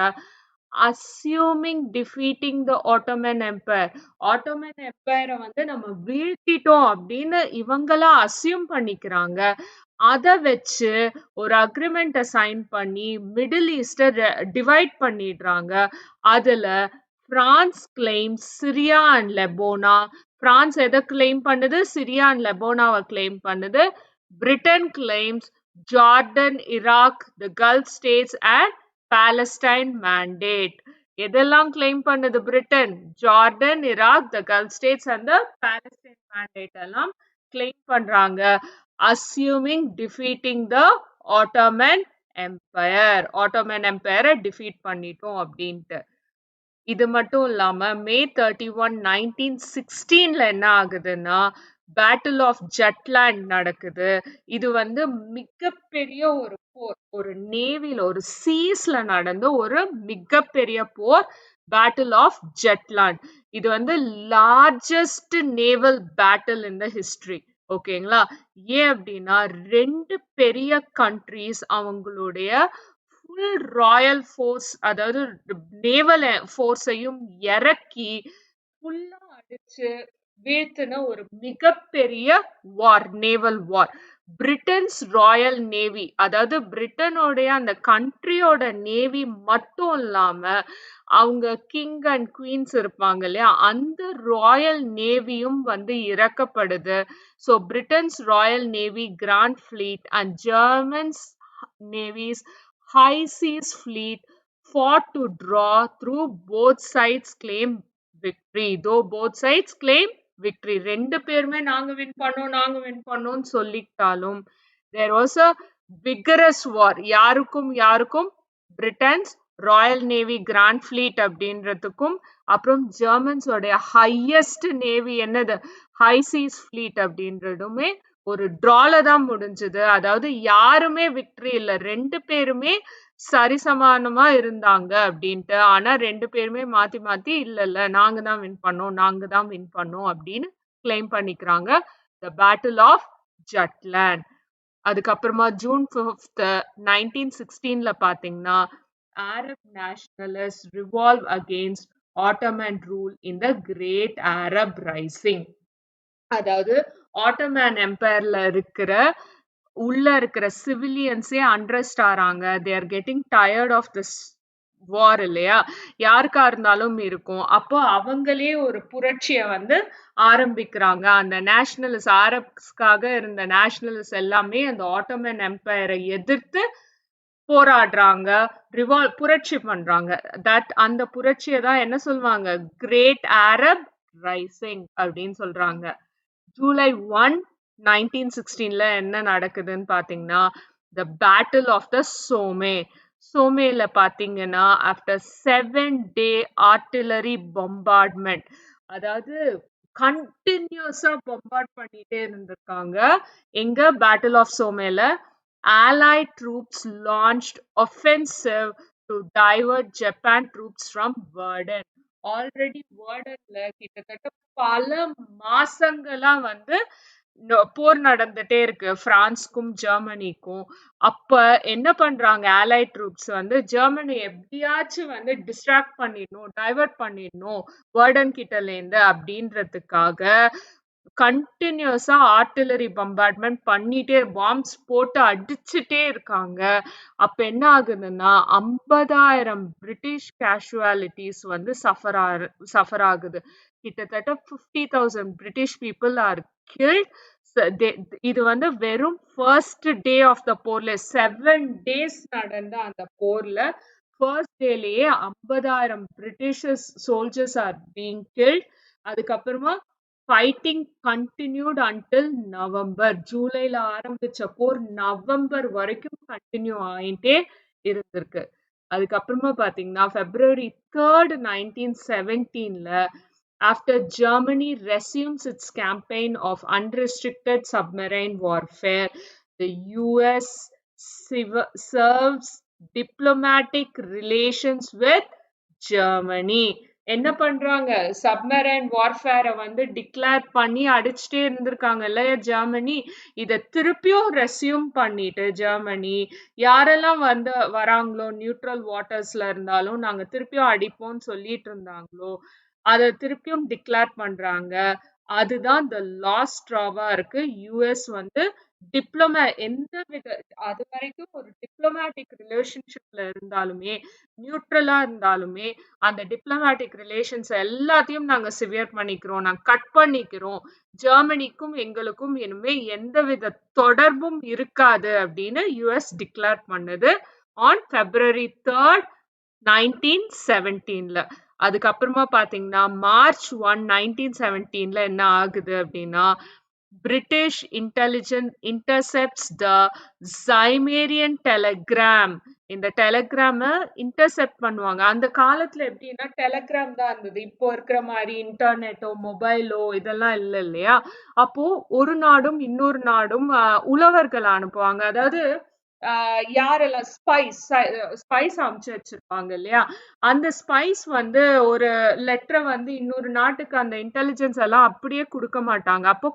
Assuming defeating the Ottoman Empire. Ottoman எம்பையரை வந்து நம்ம வீழ்த்திட்டோம் அப்படின்னு இவங்களா அஸ்யூம் பண்ணிக்கிறாங்க. அதை வச்சு ஒரு அக்ரிமெண்ட்டை சைன் பண்ணி மிடில் ஈஸ்ட டிவைட் பண்ணிடுறாங்க. அதுல France claims Syria and Lebanon. France எதை கிளைம் பண்ணுது? சிரியா அண்ட் லெபோனாவை கிளைம் பண்ணுது. Britain claims Jordan, Iraq, the Gulf States and Palestine mandate. எதெல்லாம் கிளைம் பண்ணுது Britain? Jordan, Iraq, the Gulf States and the Palestine mandate எல்லாம் கிளைம் பண்றாங்க. assuming defeating the Ottoman Empire. Ottoman Empire defeat பண்ணிட்டோம் அப்படின்ட்டு. இது மட்டும் இல்லாம மே 31, 1916ல என்ன ஆகுதுன்னா, பேட்டில் ஆஃப் ஜட்லாண்ட் நடக்குது. இது வந்து மிகப்பெரிய ஒரு போர். ஒரு நேவில ஒரு சீஸ்ல நடந்த ஒரு மிகப்பெரிய போர், பேட்டில் ஆஃப் ஜட்லாண்ட். இது வந்து லார்ஜஸ்ட் நேவல் பேட்டில் இன் த ஹிஸ்டரி. ஓகேங்களா? ஏன் அப்படின்னா, ரெண்டு பெரிய கண்ட்ரீஸ் அவங்களுடைய ஃபுல் ராயல் ஃபோர்ஸ், அதாவது நேவல் ஃபோர்ஸையும் இறக்கி ஃபுல்லா அடிச்சு வீழ்த்தின ஒரு மிகப்பெரிய வார், நேவல் வார். பிரிட்டன்ஸ் ராயல் நேவி, அதாவது பிரிட்டனோடைய அந்த கண்ட்ரியோட நேவி மட்டும் இல்லாம அவங்க கிங் அண்ட் குவீன்ஸ் இருப்பாங்க இல்லையா, அந்த ராயல் நேவியும் வந்து இறக்கப்படுது. So Britain's Royal Navy Grand Fleet and Germans navy's High Seas Fleet fought to draw through both sides claim victory. Though both sides claim victory. ரெண்டு பேருமே நாங்க வின் பண்ணோம்னு சொல்லிட்டாலும் there was a vigorous war. யாருக்கும் Britain's Royal Navy Grand Fleet அப்படின்றதுக்கும் அப்புறம் ஜெர்மன்ஸோடைய ஹையஸ்ட் நேவி என்னது, ஹை சீஸ் ஃபிளீட் அப்படின்றதுமே ஒரு டிரால தான் முடிஞ்சது. அதாவது யாருமே விக்டரி இல்லை, ரெண்டு பேருமே சரிசமானமா இருந்தாங்க அப்படின்ட்டு. ஆனா ரெண்டு பேருமே மாத்தி மாத்தி இல்ல நாங்க தான் வின் பண்ணோம் அப்படின்னு கிளைம் பண்ணிக்கிறாங்க. The battle of Jutland. அதுக்கப்புறமா ஜூன் 5, 1916ல பாத்தீங்கன்னா, Arab nationalist revolve against Ottoman rule in the great Arab rising. அதாவது ஆட்டோமன் எம்பையர்ல உள்ள இருக்கிற சிவிலியன்ஸே அண்ட்ரஸ்ட் ஆறாங்க. They are getting tired of this war இல்லையா, யாருக்கா இருந்தாலும் இருக்கும். அப்போ அவங்களே ஒரு புரட்சியை வந்து ஆரம்பிக்கிறாங்க. அந்த நேஷனலிஸ்ட், அரப்ஸ்க்காக இருந்த நேஷனலிஸ்ட் எல்லாமே அந்த ஆட்டோமன் எம்பையரை எதிர்த்து போராடுறாங்க, புரட்சி பண்றாங்க. அந்த புரட்சியை தான் என்ன சொல்லுவாங்க, கிரேட் அரப் ரைசிங் அப்படின்னு சொல்றாங்க. ஜூலை 1, 1916ல என்ன நடக்குதுன்னு பாத்தீங்கன்னா, த பேட்டில் ஆஃப் த சோமே. சோமேல பாத்தீங்கன்னா, ஆஃப்டர் 7 day ஆர்டிலரி பொம்பார்ட்மெண்ட், அதாவது கண்டினியூஸா பொம்பார்ட் பண்ணிட்டே இருந்திருக்காங்க. எங்க பேட்டில் ஆஃப் சோமேல Allied troops launched offensive to divert Japan troops from Verdun. Already வேர்டன்ல கிட்டத்தட்ட பல மாசங்களா வந்து போர் நடந்துட்டே இருக்கு பிரான்ஸ்க்கும் ஜெர்மனிக்கும். அப்ப என்ன பண்றாங்க allied troops வந்து ஜெர்மனி எப்படியாச்சும் வந்து டிஸ்ட்ராக்ட் பண்ணிடணும், டைவர்ட் பண்ணிடணும் வேர்டன் கிட்டல இருந்து அப்படின்றதுக்காக கண்டினியூஸா ஆர்டிலரி பம்பார்ட்மெண்ட் பண்ணிட்டே பாம்ப்ஸ் போட்டு அடிச்சுட்டே இருக்காங்க. அப்ப என்ன ஆகுதுன்னா 50,000 பிரிட்டிஷ் கேஷுவாலிட்டிஸ் வந்து சஃபர் ஆகுது. கிட்டத்தட்ட 50,000 பிரிட்டிஷ் பீப்புள் ஆர் killed. இது வந்து வெறும் ஃபர்ஸ்ட் டே ஆஃப் த போர்ல 7 days நடந்த அந்த போர்ல ஃபர்ஸ்ட் டேலயே 50,000 British soldiers are being killed. அதுக்கப்புறமா ஃபைட்டிங் கண்டினியூட் அன்டில் நவம்பர். ஜூலைல ஆரம்பிச்ச போர் நவம்பர் வரைக்கும் கண்டினியூ ஆயிட்டே இருந்திருக்கு. அதுக்கப்புறமா பாத்தீங்கன்னா February 3rd 1917ல after Germany resumes its campaign of unrestricted submarine warfare, the US serves diplomatic relations with Germany. என்ன பண்றாங்க சப்மரைன் வார்ஃபேர வந்து டிக்ளேர் பண்ணி அடிச்சுட்டே இருந்திருக்காங்க இல்லையா ஜெர்மனி. இத திருப்பியும் ரெஸ்யூம் பண்ணிட்டு ஜெர்மனி யாரெல்லாம் வந்து வராங்களோ நியூட்ரல் வாட்டர்ஸ்ல இருந்தாலும் நாங்க திருப்பியும் அடிப்போம்னு சொல்லிட்டு இருந்தாங்களோ அதை திருப்பியும் டிக்ளேர் பண்றாங்க. அதுதான் த லாஸ்ட் ஸ்ட்ராவா இருக்கு. யூஎஸ் வந்து எந்த வித அது வரைக்கும் ஒரு டிப்ளமேட்டிக் ரிலேஷன்ஷிப்ல இருந்தாலுமே நியூட்ரலா இருந்தாலுமே அந்த டிப்ளமேட்டிக் ரிலேஷன்ஸ் எல்லாத்தையும் நாங்க சிவியர் பண்ணிக்கிறோம், நாங்க கட் பண்ணிக்கிறோம், ஜெர்மனிக்கும் எங்களுக்கும் இனிமே எந்த வித தொடர்பும் இருக்காது அப்படின்னு யூஎஸ் டிக்ளேர் பண்ணுது ஆன் February 3rd 1917ல. அதுக்கப்புறமா பாத்தீங்கன்னா March 1 1917ல என்ன ஆகுது அப்படின்னா British intelligence intercepts the Zaimerian telegram. இந்த டெலகிராம இன்டர்செப்ட் பண்ணுவாங்க. அந்த காலத்துல எப்படின்னா டெலகிராம் தான் இருந்தது. இப்போ இருக்கிற மாதிரி இன்டர்நெட்டோ மொபைலோ இதெல்லாம் இல்லை இல்லையா. அப்போ ஒரு நாடும் இன்னொரு நாடும் உழவர்கள் அனுப்புவாங்க. அதாவது யாரெல்லாம் ஸ்பைஸ் அமைச்சு வச்சிருப்பாங்க இல்லையா. அந்த ஸ்பைஸ் வந்து ஒரு லெட்டரை வந்து இன்னொரு நாட்டுக்கு அந்த இன்டெலிஜென்ஸ் எல்லாம் அப்படியே கொடுக்க மாட்டாங்க. அப்போ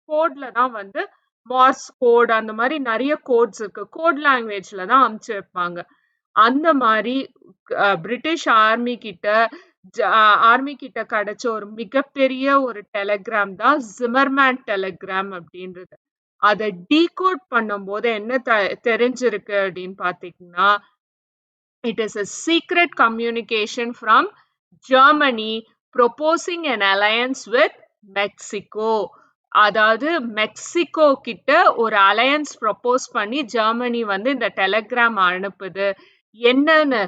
கோட்ல தான் வந்து மார்ஸ் கோட் அந்த மாதிரி நிறைய கோட்ஸ் இருக்கு. கோட் லாங்குவேஜ்ல தான் அமுச்சு வைப்பாங்க. அந்த மாதிரி பிரிட்டிஷ் ஆர்மி கிட்ட கிடைச்ச ஒரு மிகப்பெரிய ஒரு டெலகிராம் தான் ஜிமர்மேன் டெலகிராம் அப்படின்றது. அதை டீகோட் பண்ணும் போது என்ன தெரிஞ்சிருக்கு அப்படின்னு பாத்தீங்கன்னா it is a secret communication from Germany proposing an alliance with Mexico. அதாவது மெக்சிகோ கிட்ட ஒரு அலையன்ஸ் ப்ரொபோஸ் பண்ணி ஜெர்மனி வந்து இந்த டெலகிராம் அனுப்புது. என்னன்னு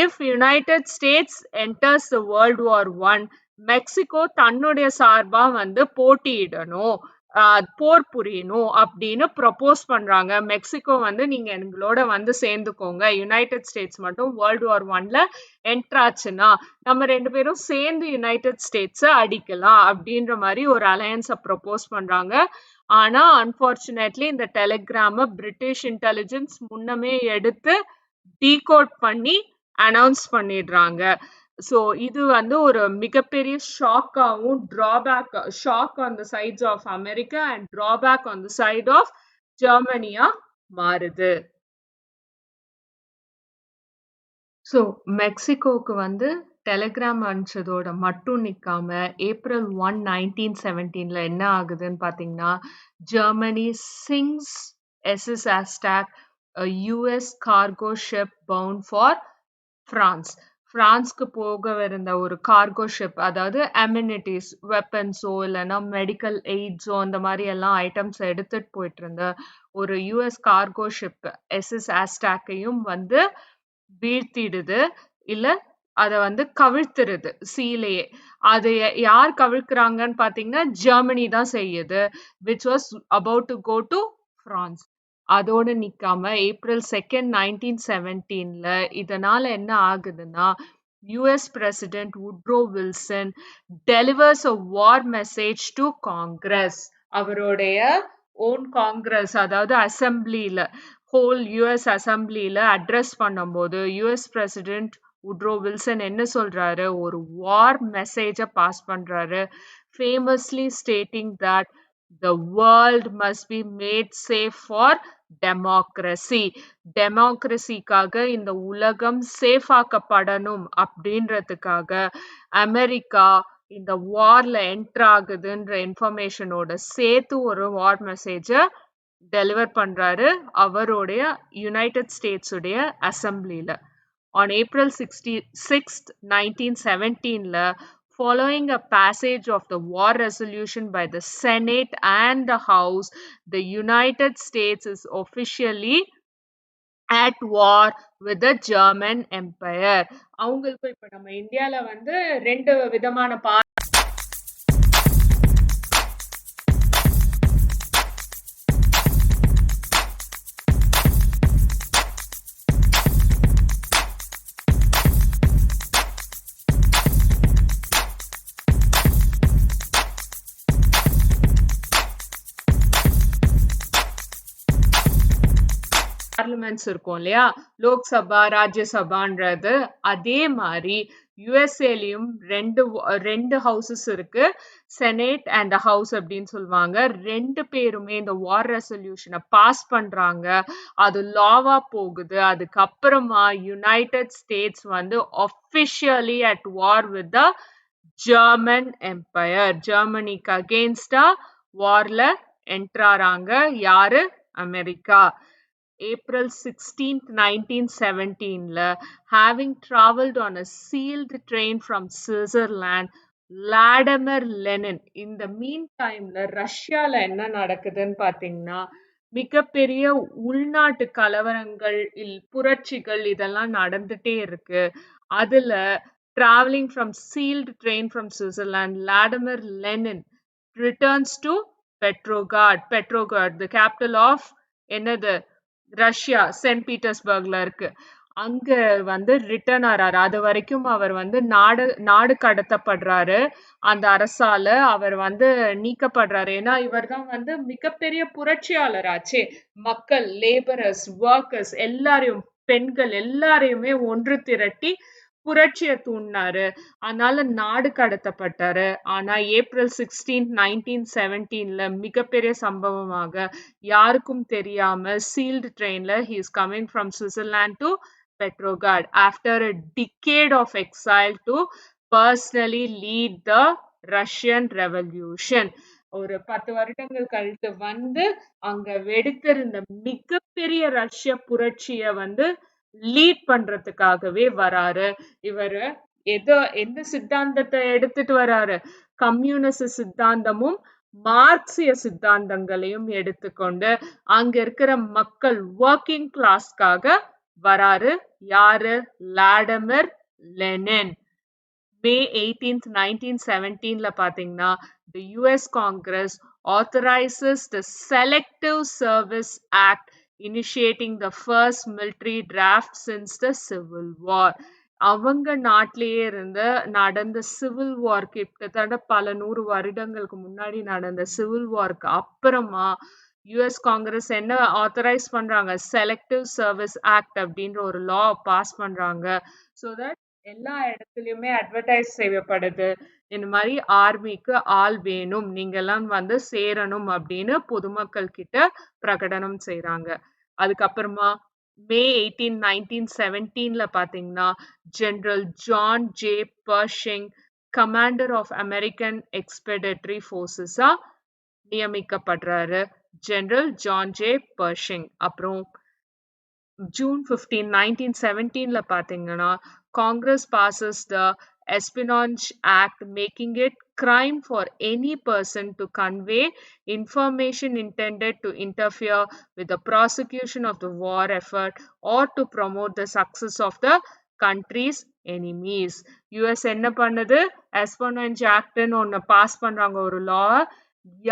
if United states enters the world war 1 Mexico தன்னுடைய சார்பா வந்து போட்டியிடணும், போர் புரியணும் அப்படின்னு ப்ரொபோஸ் பண்றாங்க. மெக்சிகோ வந்து நீங்க எங்களோட வந்து சேர்ந்துக்கோங்க, யுனைடெட் ஸ்டேட்ஸ் மட்டும் வேர்ல்ட் வார் 1ல என்ட்ராச்சுன்னா நம்ம ரெண்டு பேரும் சேர்ந்து யுனைடெட் ஸ்டேட்ஸை அடிக்கலாம் அப்படின்ற மாதிரி ஒரு அலையன்ஸை ப்ரொபோஸ் பண்றாங்க. ஆனா அன்பார்ச்சுனேட்லி இந்த டெலிகிராம பிரிட்டிஷ் இன்டெலிஜென்ஸ் முன்னமே எடுத்து டீகோட் பண்ணி அனௌன்ஸ் பண்ணிடுறாங்க. ஸோ இது வந்து ஒரு மிகப்பெரிய ஷாக்காகவும் shock on the sides of America and drawback on the side of ஜெர்மனியா மாறுது. ஸோ மெக்சிகோக்கு வந்து டெலிகிராம் அனுப்பிச்சதோட மட்டும் நிற்காம April 1 1917ல என்ன ஆகுதுன்னு பார்த்தீங்கன்னா Germany sinks SS Aztec, a US cargo ship bound for France. பிரான்ஸ்க்கு போகவிருந்த ஒரு கார்கோ ஷிப், அதாவது அம்யூனிட்டிஸ் வெப்பன்ஸோ இல்லைன்னா மெடிக்கல் எய்ட்ஸோ அந்த மாதிரி எல்லாம் ஐட்டம்ஸ் எடுத்துட்டு போயிட்டு இருந்த ஒரு யூஎஸ் கார்கோ ஷிப் SS Aztecஐயும் வந்து வீழ்த்திடுது, இல்ல அதை வந்து கவிழ்த்துருது சீலையே. அது யார் கவிழ்க்கிறாங்கன்னு பாத்தீங்கன்னா ஜெர்மனி தான் செய்யுது, which was about to go to France. அதோடு நிக்காம April 2 1917ல இதனால என்ன ஆகுதுன்னா US President Woodrow Wilson delivers a war message to Congress. அவருடைய own Congress, அதாவது அசம்பிளில, whole US அசம்பிளில அட்ரஸ் பண்ணும்போது US President Woodrow Wilson என்ன சொல்றாரு? ஒரு வார் மெசேஜ பாஸ் பண்றாரு, famously stating that the world must be made safe for democracy. டெமோக்ரஸிக்காக இந்த உலகம் சேஃப் ஆக்கப்படணும் அப்படின்றதுக்காக அமெரிக்கா இந்த வார்ல என்டர் ஆகுதுன்ற இன்ஃபர்மேஷனோட சேர்த்து ஒரு வார் மெசேஜ டெலிவர் பண்றாரு அவருடைய யுனைடெட் ஸ்டேட்ஸ் உடைய அசம்பிளில. On April 6th, 1917, following a passage of the war resolution by the Senate and the House, the United States is officially at war with the German Empire. அவங்களுக்கு இப்ப நம்ம இந்தியால வந்து ரெண்டு விதமான பார்லிமெண்ட்ஸ் இருக்கும் இல்லையா, லோக்சபா ராஜ்யசபான்றது, அதே மாதிரி யுஎஸ்ஏலயும் ரெண்டு ஹவுசஸ் இருக்கு, செனேட் அண்ட் ஹவுஸ் அப்படின்னு சொல்லுவாங்க. ரெண்டு பேருமே இந்த வார் ரெசல்யூஷனை பாஸ் பண்றாங்க, அது லாவா போகுது. அதுக்கப்புறமா யுனைடெட் ஸ்டேட்ஸ் வந்து officially at war with the German Empire. ஜெர்மனிக்கு அகெயின்ஸ்டா வார்ல என்ட்ராறாங்க. யாரு? America. April 16th, 1917, having traveled on a sealed train from Switzerland, Vladimir Lenin. இந்த மீன் டைம்ல ரஷ்யால என்ன நடக்குதுன்னு பாத்தீங்கன்னா, மிகப்பெரிய உள்நாட்டு கலவரங்கள், புரட்சிகள் இதெல்லாம் நடந்துட்டே இருக்கு. அதுல traveling from sealed train from Switzerland, Vladimir Lenin returns to Petrograd. Petrograd, the capital of என்னது? ரஷ்யா, சென்ட் பீட்டர்ஸ்பர்க்ல இருக்கு. அங்க வந்து ரிட்டர்ன் ஆறாரு. அது வரைக்கும் அவர் வந்து நாடு கடத்தப்படுறாரு. அந்த அரசால அவர் வந்து நீக்கப்படுறாரு. ஏன்னா இவர் தான் வந்து மிகப்பெரிய புரட்சியாளராச்சே. மக்கள், லேபரர்ஸ், ஒர்க்கர்ஸ் எல்லாரையும், பெண்கள் எல்லாரையுமே ஒன்று திரட்டி புரட்சியை தூண்டினாரு. அதனால நாடு கடத்தப்பட்டாரு. ஆனா ஏப்ரல் 16, 1917 மிகப்பெரிய சம்பவமாக யாருக்கும் தெரியாம சீல்டு ட்ரெயின்ல he is coming from Switzerland to Petrograd after a decade of exile to personally lead the Russian Revolution. ஒரு 10 வருடங்கள் கழித்து வந்து அங்க வெடித்திருந்த மிகப்பெரிய ரஷ்ய புரட்சிய வந்து லீட் பண்றதுக்காகவே வராரு. இவரு எந்த சித்தாந்தத்தை எடுத்துட்டு வராரு? கம்யூனிச சித்தாந்தமும் மார்க்சிய சித்தாந்தங்களையும் எடுத்துக்கொண்டு அங்க இருக்கிற மக்கள், ஒர்க்கிங் கிளாஸ்க்காக வராரு. யாரு? Vladimir Lenin. May 18th, 1917 பாத்தீங்கன்னா the US Congress authorizes the Selective Service Act, initiating the first military draft since the Civil War. அவங்க நாட்டிலேயே நடந்த சிவில் வார், கிட்டத்தட்ட பல 100 வருடங்களுக்கு முன்னாடி நடந்த சிவில் வார்க்கு அப்புறமா யுஎஸ் காங்கிரஸ் என்ன ஆத்தரைஸ் பண்றாங்க? செலக்டிவ் சர்வீஸ் ஆக்ட் அப்படின்ற ஒரு லா பாஸ் பண்றாங்க. ஸோ தட் எல்லா இடத்துலயுமே அட்வர்டைஸ் செய்யப்படுது, இந்த மாதிரி ஆர்மிக்கு ஆள் வேணும், நீங்க எல்லாம் வந்து சேரணும் அப்படின்னு பொதுமக்கள் கிட்ட பிரகடனம் செய்யறாங்க. அதுக்கப்புறமா மே 18, 1917 பாத்தீங்கன்னா General John J Pershing commander of American expeditionary ஃபோர்ஸஸா நியமிக்கப்படுறாரு. General John J Pershing. அப்புறம் June 15, 1917 பாத்தீங்கன்னா Congress passes the Espionage Act, making it crime for any person to convey information intended to interfere with the prosecution of the war effort or to promote the success of the country's enemies. US என்ன பண்ணுது? Espionage Act ஒன்னு பாஸ் பண்றாங்க, ஒரு லா.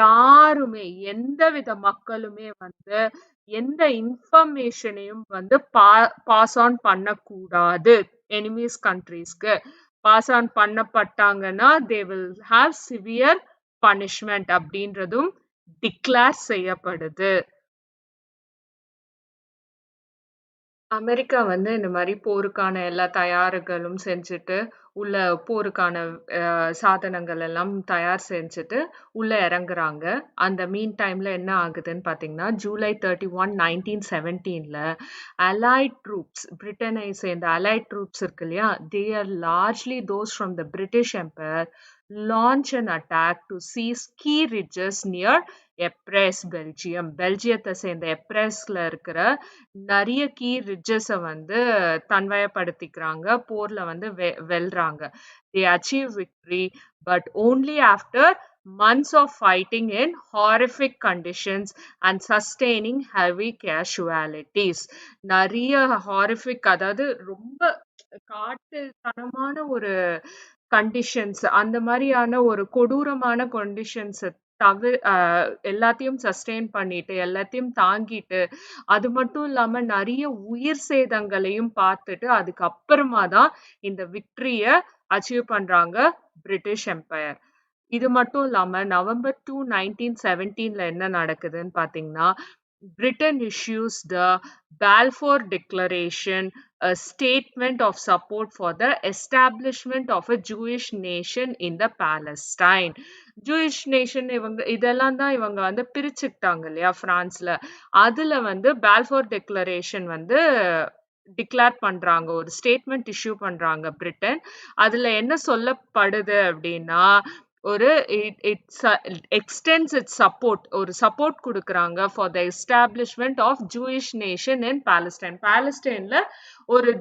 யாருமே, எந்தவித மக்களுமே வந்து எந்த இன்ஃபர்மேஷனையும் வந்து பாஸ் ஆன் பண்ணக்கூடாது. எனிமீஸ் கண்ட்ரீஸ்க்கு பாஸ் ஆன் பண்ணப்பட்டாங்கன்னா they will have severe punishment அப்படின்றதும் டிக்ளேர் செய்யப்படுது. அமெரிக்கா வந்து இந்த மாரி போருக்கான எல்லா தயாரிகளும் செஞ்சுட்டு, உள்ள போருக்கான சாதனங்கள் எல்லாம் தயார் செஞ்சுட்டு, உள்ள இறங்குறாங்க. அந்த மீன் டைம்ல என்ன ஆகுதுன்னு பார்த்தீங்கன்னா, ஜூலை 31, 1917ல அலைட் ட்ரூப்ஸ், பிரிட்டனை சேர்ந்த அலைட் ட்ரூப்ஸ் இருக்கு இல்லையா? They are largely those from the British Empire launch an attack to seize key ridges near Ypres, Belgium. பெல்ஜியத்தை சேர்ந்த எப்ரெஸ்ல இருக்கிற நிறைய கீ ரிட்ஜஸை வந்து தன்வயப்படுத்திக்கிறாங்க. போர்ல வந்து வெல்றாங்க. They achieve victory, but only after months of fighting in horrific conditions and sustaining heavy casualties. நிறைய horrific, அதாவது ரொம்ப காட்டுத்தனமான ஒரு கண்டிஷன்ஸ், அந்த மாதிரியான ஒரு கொடூரமான கண்டிஷன்ஸ் எல்லாத்தையும் சஸ்டெயின் பண்ணிட்டு எல்லாத்தையும் தாங்கிட்டு, அது மட்டும் இல்லாம நிறைய உயிர் சேதங்களையும் பார்த்துட்டு அதுக்கப்புறமா தான் இந்த விக்டரிய அச்சீவ் பண்றாங்க பிரிட்டிஷ் எம்பையர். இது மட்டும் இல்லாம நவம்பர் 2, 1917ல என்ன நடக்குதுன்னு பாத்தீங்கன்னா, Britain issues the Balfour Declaration, a statement of support for the establishment of a Jewish nation in the Palestine. Jewish nation இதெல்லாம் தான் இவங்க வந்து பிரிச்சுக்கிட்டாங்க இல்லையா பிரான்ஸ்ல. அதுல வந்து பால்ஃபோர் டெக்ளரேஷன் வந்து டிக்ளேர் பண்றாங்க, ஒரு ஸ்டேட்மெண்ட் இஷ்யூ பண்றாங்க பிரிட்டன். அதுல என்ன சொல்லப்படுது அப்படின்னா, ஒரு extends its support, ஒரு சப்போர்ட் கொடுக்கறாங்க for the establishment of Jewish nation in Palestine. பாலஸ்டைன்ல ஒரு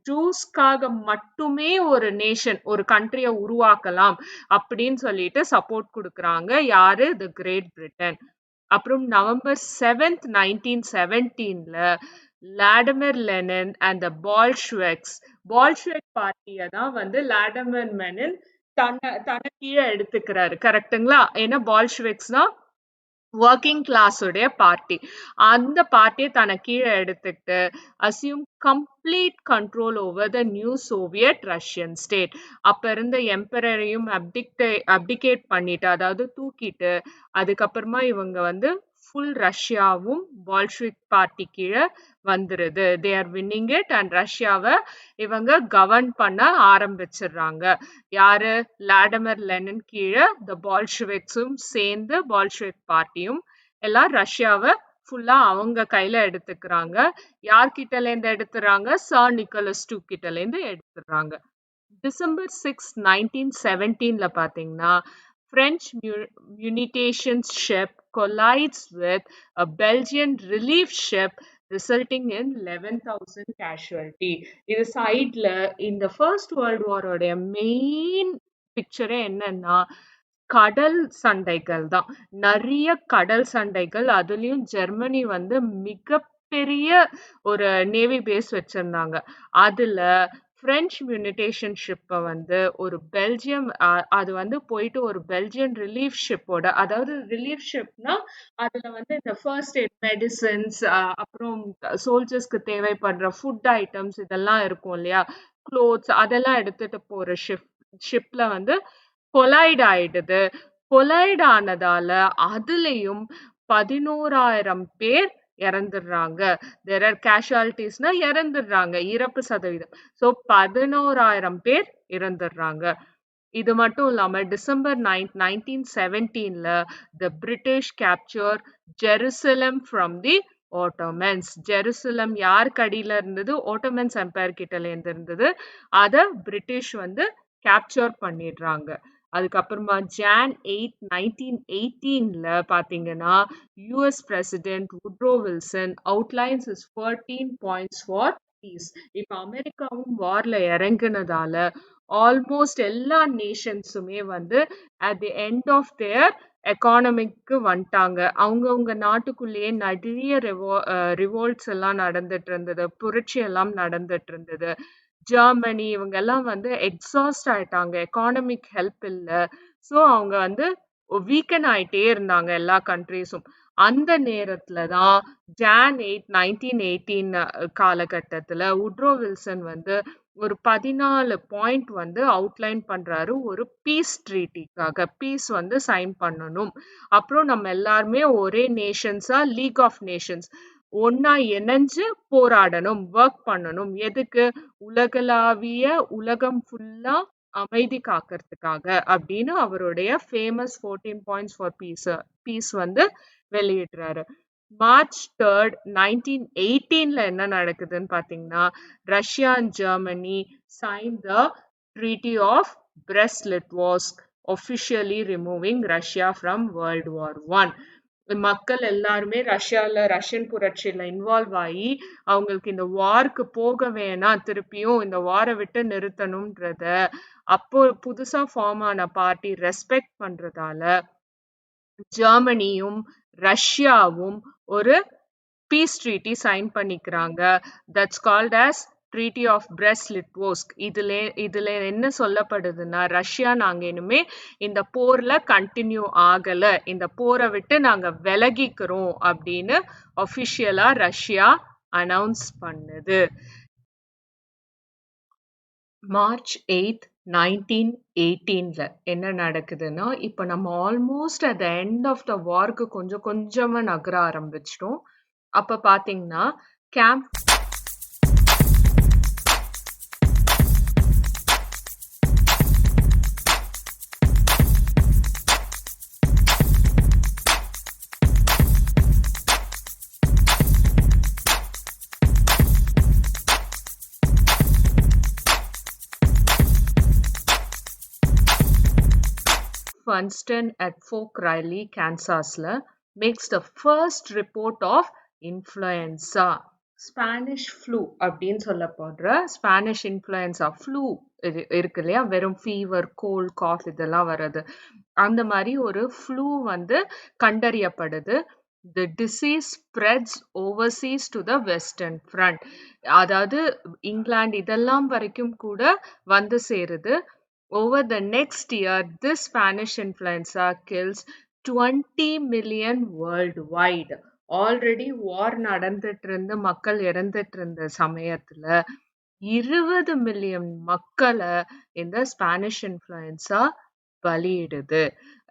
ஜூஸ்க்காக மட்டுமே ஒரு நேஷன், ஒரு கண்ட்ரிய உருவாக்கலாம் அப்படின்னு சொல்லிட்டு சப்போர்ட் கொடுக்கறாங்க. யாரு? The Great Britain. அப்புறம் நவம்பர் 7th, 1917ல Vladimir Lenin and the Bolsheviks, Bolshevik பார்ட்டியை தான் வந்து லாடிமிர் லெனின் தன்னை கீழே எடுத்துக்கிறாரு. கரெக்டுங்களா? ஏன்னா பால்ஷ்விக்ஸ்னா ஒர்க்கிங் கிளாஸ் உடைய பார்ட்டி. அந்த பார்ட்டியை தன்னை கீழே எடுத்துக்கிட்டு assume complete control over the new Soviet Russian state. அப்ப இருந்த எம்பரரையும் அப்டிகேட் பண்ணிட்டு, அதாவது தூக்கிட்டு, அதுக்கப்புறமா இவங்க வந்து ஃபுல் ரஷ்யாவும் பால்ஷ்விக் பார்ட்டி கீழே வந்துருது. They are winning it and ரஷ்யாவை இவங்க கவர்ன் பண்ண ஆரம்பிச்சிடுறாங்க. யாரு? லாடிமிர் லெனின் கீழே த பால்ஷ்விக்ஸும் சேர்ந்து பால்ஷ்விக் பார்ட்டியும் எல்லாம் ரஷ்யாவை ஃபுல்லா அவங்க கையில எடுத்துக்கிறாங்க. யார்கிட்ட இருந்து எடுத்துறாங்க? சார் நிக்கோலஸ் II கிட்ட இருந்து எடுத்துறாங்க. டிசம்பர் 6, 1917ல பாத்தீங்கன்னா, French munitions ship collides with a Belgian relief ship, resulting in 11,000 casualty. இது சைட்ல இந்த ஃபர்ஸ்ட் வேர்ல்ட் வாரோட மெயின் பிக்சரே என்னன்னா, கடல் சண்டைகள் தான். நிறைய கடல் சண்டைகள். அதுலயும் ஜெர்மனி வந்து மிகப்பெரிய ஒரு நேவி பேஸ் வச்சிருந்தாங்க. அதுல பிரெஞ்சு மியூனிட்டேஷன் ஷிப்பை வந்து ஒரு பெல்ஜியம், அது வந்து போயிட்டு ஒரு பெல்ஜியன் ரிலீஃப் ஷிப்போட, அதாவது ரிலீஃப் ஷிப்னா அதுல வந்து இந்த ஃபர்ஸ்ட் எய்ட் மெடிசன்ஸ், அப்புறம் சோல்ஜர்ஸ்க்கு தேவைப்படுற ஃபுட் ஐட்டம்ஸ் இதெல்லாம் இருக்கும் இல்லையா, க்ளோத்ஸ், அதெல்லாம் எடுத்துட்டு போற ஷிப்ல வந்து கொலைட் ஆயிடுது. கொலைட் ஆனதால அதுலயும் 11,000 பேர் இறந்துடுறாங்க. தேர் ஆர் கேஷுவாலிட்டிஸ்னா இறந்துடுறாங்க, இறப்பு சதவீதம். ஸோ 11,000 பேர் இறந்துடுறாங்க. இது மட்டும் இல்லாம டிசம்பர் 9, 1917ல the British capture Jerusalem from the Ottomans. Jerusalem யார் கடியில இருந்தது? ஓட்டோமன்ஸ் எம்பையர் கிட்ட இருந்தது. அத பிரிட்டிஷ் வந்து கேப்சர் பண்ணிடுறாங்க. அதுக்கப்புறமா ஜான் 8, 1918ல பாத்தீங்கன்னா, US president Woodrow Wilson outlines his 14 points for peace. இப்ப அமெரிக்காவும் வார்ல இறங்குனதால ஆல்மோஸ்ட் எல்லா நேஷன்ஸுமே வந்து at the end of their எக்கானமிக்கு வந்துட்டாங்க. அவங்கவுங்க நாட்டுக்குள்ளேயே நிறைய ரிவோல்ட்ஸ் எல்லாம் நடந்துட்டு இருந்தது, புரட்சி எல்லாம் நடந்துட்டு இருந்தது. ஜெர்மனி இவங்க எல்லாம் வந்து எக்ஸாஸ்ட் ஆயிட்டாங்க, எக்கானமிக் ஹெல்ப் இல்ல. ஸோ அவங்க வந்து வீக்கன் ஆயிட்டே இருந்தாங்க எல்லா கண்ட்ரீஸும். அந்த நேரத்துல தான் ஜான் 8, 1918 காலகட்டத்துல வுட்ரோ வில்சன் வந்து ஒரு 14 பாயிண்ட் வந்து அவுட்லைன் பண்றாரு ஒரு பீஸ் ட்ரீட்டிக்காக. பீஸ் வந்து சைன் பண்ணணும். அப்புறம் நம்ம எல்லாருமே ஒரே நேஷன்ஸா லீக் ஆஃப் நேஷன்ஸ் ஒன்னா இணைஞ்சு போராடணும், ஒர்க் பண்ணணும். எதுக்கு? உலகளாவிய உலகம் ஃபுல்லா அமைதி காக்கிறதுக்காக அப்படின்னு அவருடைய ஃபேமஸ் 14 பாயிண்ட்ஸ் ஃபார் பீஸ் வந்து வெளியிடுறாரு. மார்ச் 3, 1918ல என்ன நடக்குதுன்னு பாத்தீங்கன்னா, Russia and Germany signed the Treaty of Brest-Litovsk, officially removing Russia from World War I. மக்கள் எல்லாருமே ரஷ்யன் புரட்சியில இன்வால்வ் ஆகி அவங்களுக்கு இந்த வார்க்கு போக வேணாம், திருப்பியும் இந்த வாரை விட்டு நிறுத்தணும்ன்றத அப்போ புதுசா ஃபார்ம் ஆன பார்ட்டி ரெஸ்பெக்ட் பண்றதால ஜெர்மனியும் ரஷ்யாவும் ஒரு பீஸ் ட்ரீட்டி சைன் பண்ணிக்கிறாங்க. That's called as treaty of Brest Litovsk. இதுல என்ன சொல்லப்படுதுன்னா, ரஷ்யா நாங்க இனிமே இந்த போர்ல கண்டினியூ ஆகல, இந்த போரை விட்டு நாங்க விலகிக்கிறோம் அப்படின்னு ஒபிஷியலா ரஷ்யா அனௌன்ஸ் பண்ணுது. மார்ச் 8, 1918ல என்ன நடக்குதுன்னா, இப்ப நம்ம almost at the end of the வார்க்கு கொஞ்சம் கொஞ்சமா நகர ஆரம்பிச்சிட்டோம். அப்ப பாத்தீங்கன்னா camp Funston at Fort Riley, Kansasல makes the first report of influenza. Spanish flu அப்படின்னு சொல்லப்படுற ஸ்பானிஷ் இன்ஃப்ளூயன்ஸா ஃப்ளூ இருக்கு இல்லையா, வெறும் ஃபீவர், கோல்ட், காஃப் இதெல்லாம் வர்றது. அந்த மாதிரி ஒரு ஃப்ளூ வந்து கண்டறியப்படுது. The disease spreads overseas to the western front. அதாவது இங்கிலாந்து இதெல்லாம் வரைக்கும் கூட வந்து சேருது. Over the next year, this Spanish influenza kills 20 million worldwide. Already வார் நடந்துட்டு இருந்து மக்கள் இறந்துட்டு இருந்த சமயத்துல 20 மில்லியன் மக்களை இந்த ஸ்பானிஷ் இன்ஃப்ளூயன்ஸா பலியிடுது.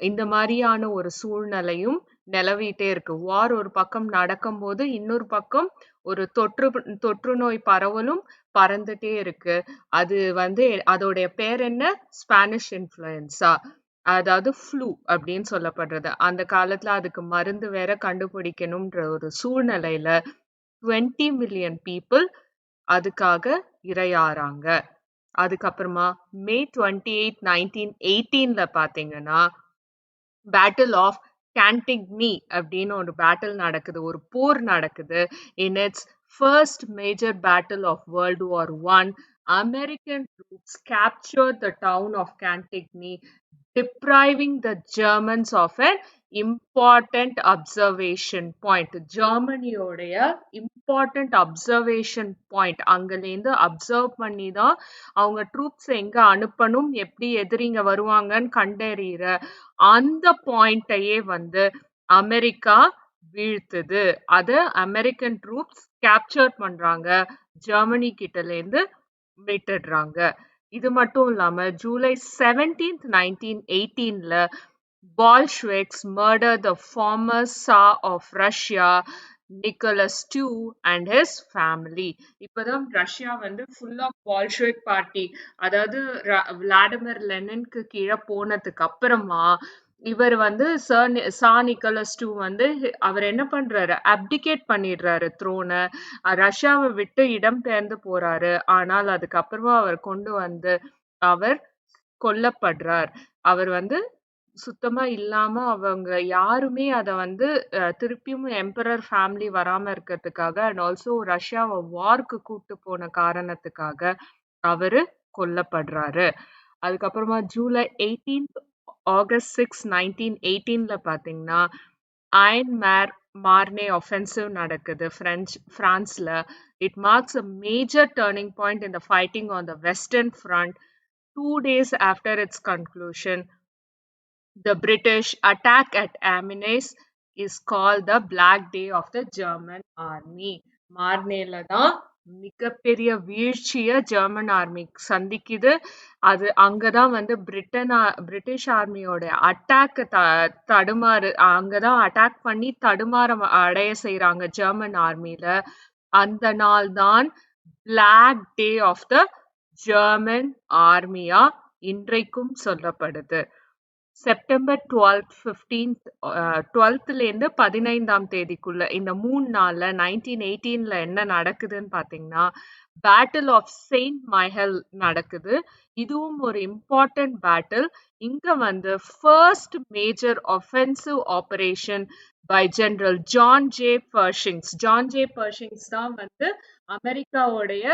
இந்த மாதிரியான ஒரு சூழ்நிலையும் நிலவிட்டே இருக்கு. வார் ஒரு பக்கம் நடக்கும்போது இன்னொரு பக்கம் ஒரு தொற்று நோய் பரவலும் பறந்துட்டே இருக்கு. அது வந்து அதோடைய பேர் என்ன? ஸ்பானிஷ் இன்ஃப்ளூயன்ஸா, அதாவது ஃப்ளூ அப்படின்னு சொல்லப்படுறது. அந்த காலத்துல அதுக்கு மருந்து வேற கண்டுபிடிக்கணும்ன்ற ஒரு சூழ்நிலையில 20 மில்லியன் பீப்புள் அதுக்காக இரையாறாங்க. அதுக்கப்புறமா மே 28, 1918ல பாத்தீங்கன்னா பேட்டில் ஆஃப் கேண்டிக்னி அப்படின்னு ஒரு பேட்டில் நடக்குது, ஒரு போர் நடக்குது. In its first major battle of world war one, American troops captured the town of Cantigny, depriving the Germans of an important observation point. ஜெர்மனியோடைய important observation point, அங்கலேருந்து அப்சர்வ் பண்ணி தான் அவங்க ட்ரூப்ஸ் எங்க அனுப்பணும், எப்படி எதிரிங்க வருவாங்கன்னு கண்டறிகிற அந்த பாயிண்டையே வந்து அமெரிக்கா வீழ்த்துது. அத அமெரிக்கன் ட்ரூப்ஸ் கேப்சர் பண்றாங்க, ஜெர்மனி கிட்டலேருந்து மீட்டுடுறாங்க. இது மட்டும் இல்லாம July 17th, 1918ல Bolsheviks murdered the former Tsar of Russia, Nicholas II and his family. இப்பதான் ரஷ்யா வந்து ஃபுல் ஆஃப் பால்ஷெவிக் பார்ட்டி, அதாவது விளாடிமிர் லெனின்க்கு கீழே போனதுக்கு அப்புறமா இவர் வந்து சா நிக்கோலஸ் டூ வந்து அவர் என்ன பண்றாரு, அப்டிகேட் பண்ணிடுறாரு த்ரோனை, ரஷ்யாவை விட்டு இடம் பெயர்ந்து போறாரு. ஆனால் அதுக்கப்புறமா அவர் கொண்டு வந்து அவர் கொல்லப்படுறார். அவர் வந்து சுத்தமா இல்லாம அவங்க யாருமே அத வந்து திருப்பியும் எம்பரர் ஃபேமிலி வராம இருக்கிறதுக்காக அண்ட் ஆல்சோ ரஷ்யாவை வார்க்கு கூட்டு போன காரணத்துக்காக அவரு கொல்லப்படுறாரு. அதுக்கப்புறமா ஜூலை 18th, ஆகஸ்ட் 6, 1918ல பாத்தீங்கன்னா அயன் மார்னே offensive நடக்குது பிரான்ஸ்ல. It marks a major turning point in the fighting on the Western Front. 2 days after its conclusion, the British attack at Amiens is called the Black Day of the German Army. மார்னேல தான் மிகப்பெரிய வீழ்ச்சிய ஜெர்மன் ஆர்மி சந்திக்குது. அது அங்கதான் வந்து பிரிட்டிஷ் ஆர்மியோட அட்டாக் அங்கதான் அட்டாக் பண்ணி தடுமாறம் அடைய செய்றாங்க ஜெர்மன் ஆர்மில. அந்த நாள் தான் black day of the German ஆர்மியா இன்றைக்கும் சொல்லப்படுது. செப்டம்பர் 12th 15ஆம் தேதிக்குள்ள இந்த 3 நாள்ல 1918ல என்ன நடக்குதுன்னு பாத்தீங்கன்னா, பேட்டில் ஆஃப் செயின்ட் மைக்கேல் நடக்குது. இதுவும் ஒரு இம்பார்ட்டன்ட் பேட்டில். இங்க வந்து first major offensive operation by General John J Pershing's. John J Pershing's தான் வந்து அமெரிக்காவுடைய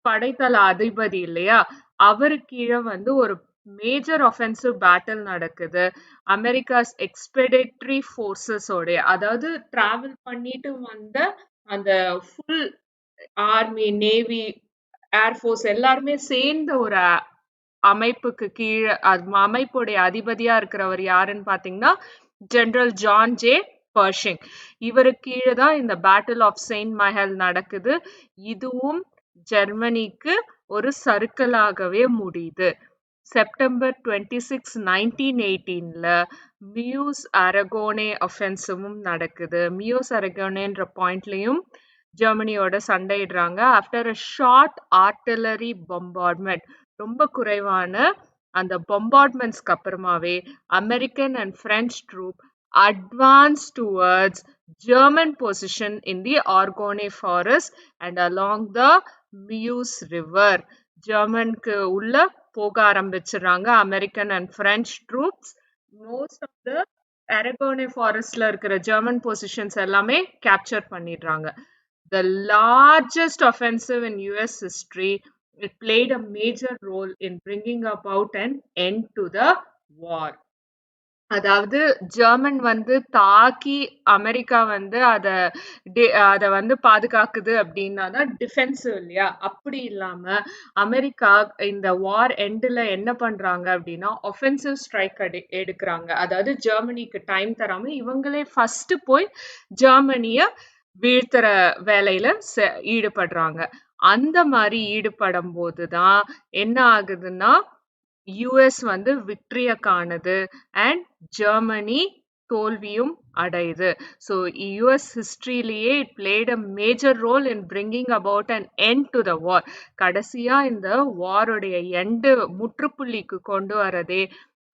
படைத்தள அதிபதி இல்லையா? அவரு கீழே வந்து ஒரு மேஜர் ஒஃபென்சிவ் பேட்டில் நடக்குது. அமெரிக்காஸ் எக்ஸ்பெடிட்டரி ஃபோர்ஸஸ் உடைய, அதாவது டிராவல் பண்ணிட்டு வந்த அந்த ஃபுல் ஆர்மி, நேவி, ஏர்ஃபோர்ஸ் எல்லாருமே சேர்ந்த ஒரு அமைப்புக்கு கீழே, அமைப்புடைய அதிபதியா இருக்கிறவர் யாருன்னு பாத்தீங்கன்னா ஜெனரல் ஜான் ஜே பர்ஷிங். இவருக்கு கீழே தான் இந்த பேட்டில் ஆஃப் செயின்ட் மைக்கேல் நடக்குது. இதுவும் ஜெர்மனிக்கு ஒரு சறுக்கலாகவே முடியுது. செப்டம்பர் 26, 1918ல மியூஸ் அரகோனே ஒஃபென்சிவும் நடக்குது. மியூஸ் அரகோனேன்ற பாயிண்ட்லயும் ஜெர்மனியோட சண்டையிடுறாங்க. After a short artillery bombardment, ரொம்ப குறைவான அந்த பொம்பார்ட்மெண்ட்ஸ்க்கு அப்புறமாவே American and French troop advance towards German position in the Argonne forest and along the Meuse river. ஜெர்மனுக்கு உள்ள போக ஆரம்பிச்சிடுறாங்க American and French troops. Most of the Argonne ஃபாரஸ்ட்ல இருக்கிற ஜெர்மன் பொசிஷன்ஸ் எல்லாமே கேப்சர் பண்ணிடுறாங்க. The largest offensive in US history, it played a major role in bringing about an end to the war. அதாவது ஜெர்மன் வந்து தாக்கி அமெரிக்கா வந்து அத வந்து பாதுகாக்குது அப்படின்னா தான் டிஃபென்சிவ் இல்லையா? அப்படி இல்லாம அமெரிக்கா இந்த வார் எண்ட்ல என்ன பண்றாங்க அப்படின்னா ஒஃபென்சிவ் ஸ்ட்ரைக் எடுக்கிறாங்க. அதாவது ஜெர்மனிக்கு டைம் தராம இவங்களே ஃபர்ஸ்ட் போய் ஜெர்மனிய வீழ்த்துற வேலையில ஈடுபடுறாங்க. அந்த மாதிரி ஈடுபடும் போதுதான் என்ன ஆகுதுன்னா யுஎஸ் வந்து விக்டரிய காணுது அண்ட் ஜெர்மனி தோல்வியும் அடையுது. ஸோ யுஎஸ் ஹிஸ்டரியிலேயே it played a major role in bringing about an end to the war. கடைசியா இந்த வாரோடைய எண்டு முற்றுப்புள்ளிக்கு கொண்டு வரதே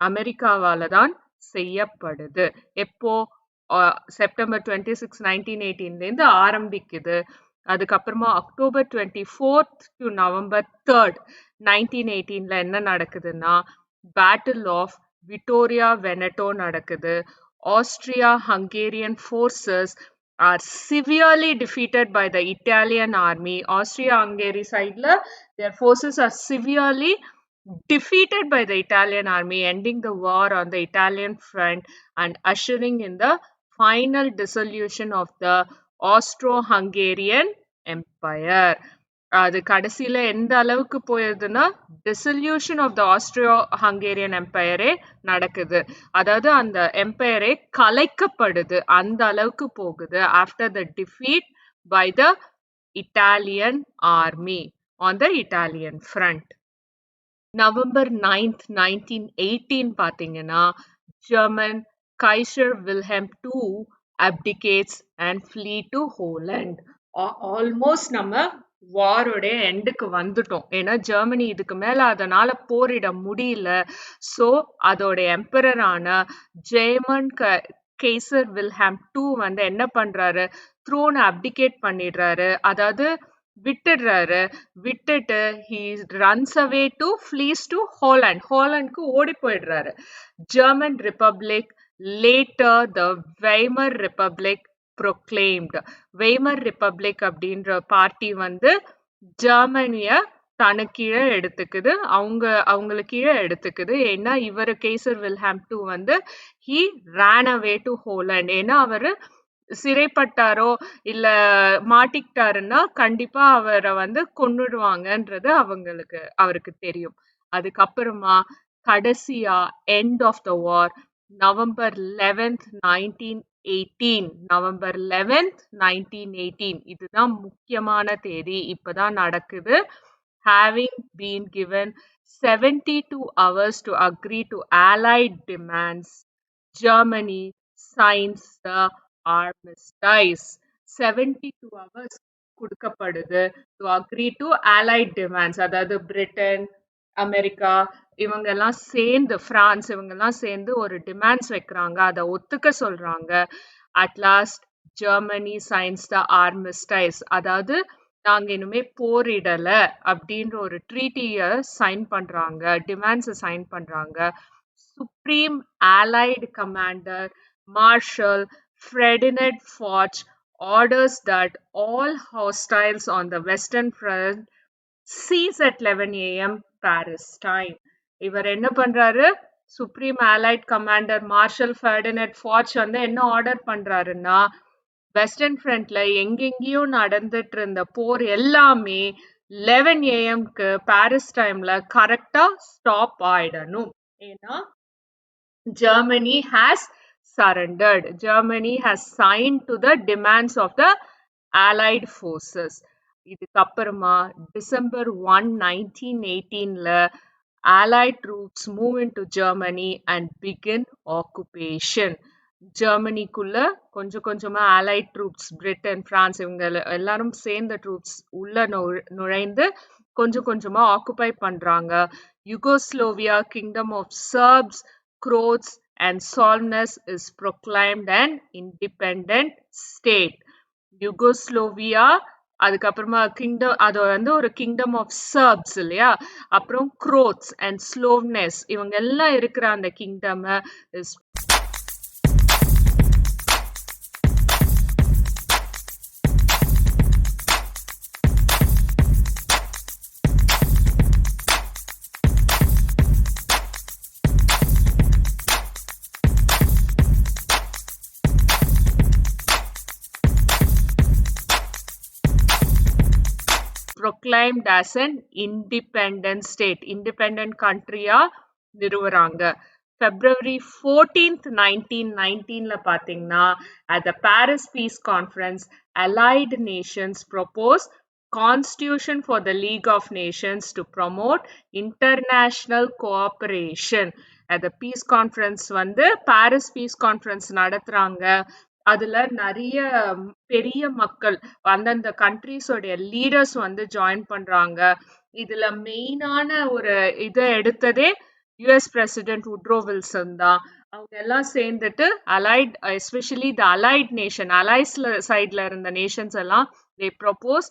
அமெரிக்காவால தான் செய்யப்படுது. எப்போ? செப்டம்பர் 26, 1918லேருந்து ஆரம்பிக்குது. அதுக்கப்புறமா October 24th to November 3rd 1918ல என்ன நடக்குதுன்னா பேட்டில் ஆஃப் விட்டோரியா வெனட்டோ நடக்குது. Austria Hungarian forces are severely defeated by the Italian army. Austria-Hungary side their forces are severely defeated by the Italian army, ending the war on the Italian front and ushering in the final dissolution of the Austro-Hungarian Empire. அது கடைசியில எந்த அளவுக்கு போயிருதுன்னா dissolution of the Austro Hungarian எம்பையரே நடக்குது. அதாவது அந்த எம்பையரே கலைக்கப்படுது, அந்த அளவுக்கு போகுது after the defeat by the Italian army on the Italian front. November 9th 1918 பாத்தீங்கன்னா German Kaiser Wilhelm II abdicates and flee to Holland. Almost நம்ம வாரோடைய எண்டுக்கு வந்துட்டோம். ஏன்னா ஜெர்மனி இதுக்கு மேல அதனால போரிட முடியல. ஸோ அதோட எம்பரரான ஜெர்மன் கைசர் வில்ஹெல்ம் II வந்து என்ன பண்றாரு, த்ரோன் அப்டிகேட் பண்ணிடுறாரு, அதாவது விட்டுடுறாரு. விட்டுட்டு he runs away to flees to Holland. ஹாலண்டுக்கு ஓடி போயிடுறாரு. German republic later the Weimar Republic proclaimed. Weimar republic அப்படின்ற பார்ட்டி வந்து ஜெர்மனிய தனக்கு கீழே எடுத்துக்குது, அவங்களுக்கு கீழே எடுத்துக்குது. ஏன்னா இவர் கைசர் வில்ஹெல்ம் II வந்து he ran away to Holland. ஏன்னா அவரு சிறைப்பட்டாரோ இல்ல மாட்டிக்கிட்டாருன்னா கண்டிப்பா அவரை வந்து கொன்னுடுவாங்கன்றது அவருக்கு தெரியும். அதுக்கப்புறமா கடைசியா end of the war November 11th, 1918. November 11th, 1918. இதுதான் முக்கியமான தேதி. இப்பதான் நடக்குது. Having been given 72 hours to agree to Allied demands, Germany signs the armistice. 72 hours கொடுக்கப்படுது to agree to Allied demands. அதாவது பிரிட்டன், அமெரிக்கா இவங்கெல்லாம் சேர்ந்து பிரான்ஸ் இவங்கெல்லாம் சேர்ந்து ஒரு டிமாண்ட்ஸ் வைக்கிறாங்க. அதை ஒத்துக்க சொல்றாங்க. அட் லாஸ்ட் ஜெர்மனி சைன்ஸ் த ஆர்மிஸ்டைஸ். அதாவது நாங்க இனிமே போரிடல அப்படின்ற ஒரு ட்ரீட்டிய சைன் பண்றாங்க. டிமாண்ட்ஸை சைன் பண்றாங்க. Supreme allied commander Marshal Ferdinand Foch orders that all hostiles on the Western Front cease at 11 a.m. Paris time. இவர் என்ன பண்றாரு? Supreme allied commander marshal Ferdinand Foch வந்து என்ன ஆர்டர் பண்றாருன்னா, வெஸ்டர்ன் ஃப்ரண்ட்ல எங்கெங்கேயோ நடந்துட்டு இருந்த போர் எல்லாமே 11 ஏஎம்க்கு பாரிஸ் டைம்ல கரெக்டா ஸ்டாப் ஆயிடணும். ஏன்னா Germany has surrendered. Germany has signed to the demands of the Allied forces. இதுக்கப்புறமா December 1, 1918ல Allied troops move into Germany and begin occupation. ஜெர்மனிக்குள்ள கொஞ்சம் கொஞ்சமா allied troops பிரிட்டன், பிரான்ஸ் இவங்க எல்லாரும் சேர்ந்த troops உள்ள நுழைந்து கொஞ்சம் கொஞ்சமா ஆக்குபை பண்றாங்க. Yugoslavia kingdom of Serbs, Croats and Solnes is proclaimed an independent state. Yugoslavia அதுக்கப்புறமா கிங்டம் அது வந்து ஒரு கிங்டம் ஆஃப் சர்ப்ஸ் இல்லையா, அப்புறம் குரோட்ஸ் அண்ட் ஸ்லோவ்னஸ் இவங்க எல்லாம் இருக்கிற அந்த kingdom is proclaimed as an independent state. Independent country-ஆ நிறுவுறாங்க. February 14th, 1919ல பாத்தீங்கன்னா at the Paris Peace Conference, Allied nations proposed Constitution for the League of Nations to promote international cooperation. at the Peace Conference வந்து Paris Peace Conference நடத்துறாங்க. அதுல நிறைய பெரிய மக்கள் அந்தந்த கண்ட்ரிஸோடைய லீடர்ஸ் வந்து ஜாயின் பண்றாங்க. இதுல மெயினான ஒரு இதை எடுத்ததே யுஎஸ் பிரசிடென்ட் உட்ரோ வில்சன் தான். அவங்க எல்லாம் சேர்ந்துட்டு allied, especially the allied nation, அலைஸ்ல சைட்ல இருந்த நேஷன்ஸ் எல்லாம் they propose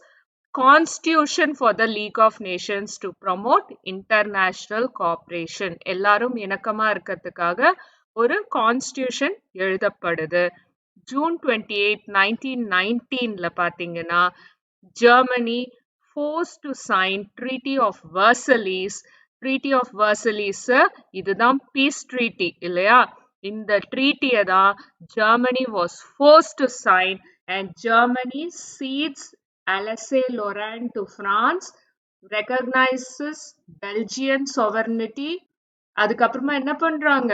Constitution for the League of Nations to promote international cooperation. எல்லாரும் இணக்கமா இருக்கிறதுக்காக ஒரு கான்ஸ்டியூஷன் எழுதப்படுது. June 28, 1919ல பாத்தீங்கன்னா Germany forced to sign Treaty of Versailles. Treaty of Versailles இதுதான் பீஸ் ட்ரீட்டி இல்லையா. இந்த ட்ரீட்டியை தான் Germany was forced to sign and Germany cedes Alsace-Lorraine to France, recognizes Belgian sovereignty. அதுக்கப்புறமா என்ன பண்றாங்க?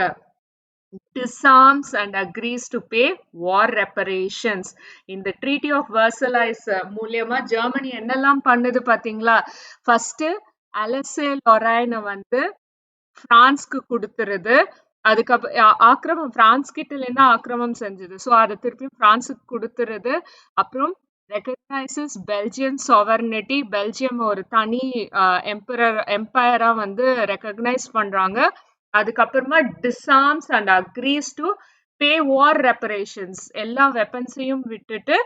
disarms and agrees to pay war reparations. இந்த Treaty of Versailles மூலியமா ஜெர்மனி என்னெல்லாம் பண்ணுது பாத்தீங்களா? ஃபர்ஸ்ட் அலசே-லொரைனை வந்து பிரான்ஸ்க்கு கொடுத்துருது. அதுக்கப்புறம் பிரான்ஸ் கிட்ட இருந்து ஆக்கிரமம் செஞ்சது. ஸோ அதை திருப்பி பிரான்ஸுக்கு கொடுத்துருது. அப்புறம் ரெகக்னைசஸ் பெல்ஜியன் சாவர்னிட்டி, பெல்ஜியம் ஒரு தனி எம்பையரா வந்து ரெகக்னைஸ் பண்றாங்க. அதுக்கப்புறமா டிசார்ம்ஸ் and agrees to pay war reparations. எல்லா வெப்பன்ஸையும் விட்டுட்டு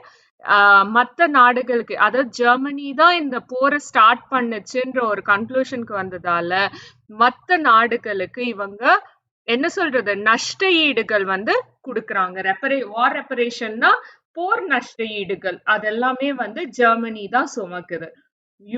மற்ற நாடுகளுக்கு, அதாவது ஜெர்மனி தான் இந்த போரை ஸ்டார்ட் பண்ணுச்சுன்ற ஒரு கன்க்ளூஷனுக்கு வந்ததால மற்ற நாடுகளுக்கு இவங்க என்ன சொல்றது, நஷ்ட ஈடுகள் வந்து கொடுக்கறாங்க. வார் ரெப்பரேஷன்னா போர் நஷ்ட ஈடுகள் அதெல்லாமே வந்து ஜெர்மனி தான் சுமக்குது.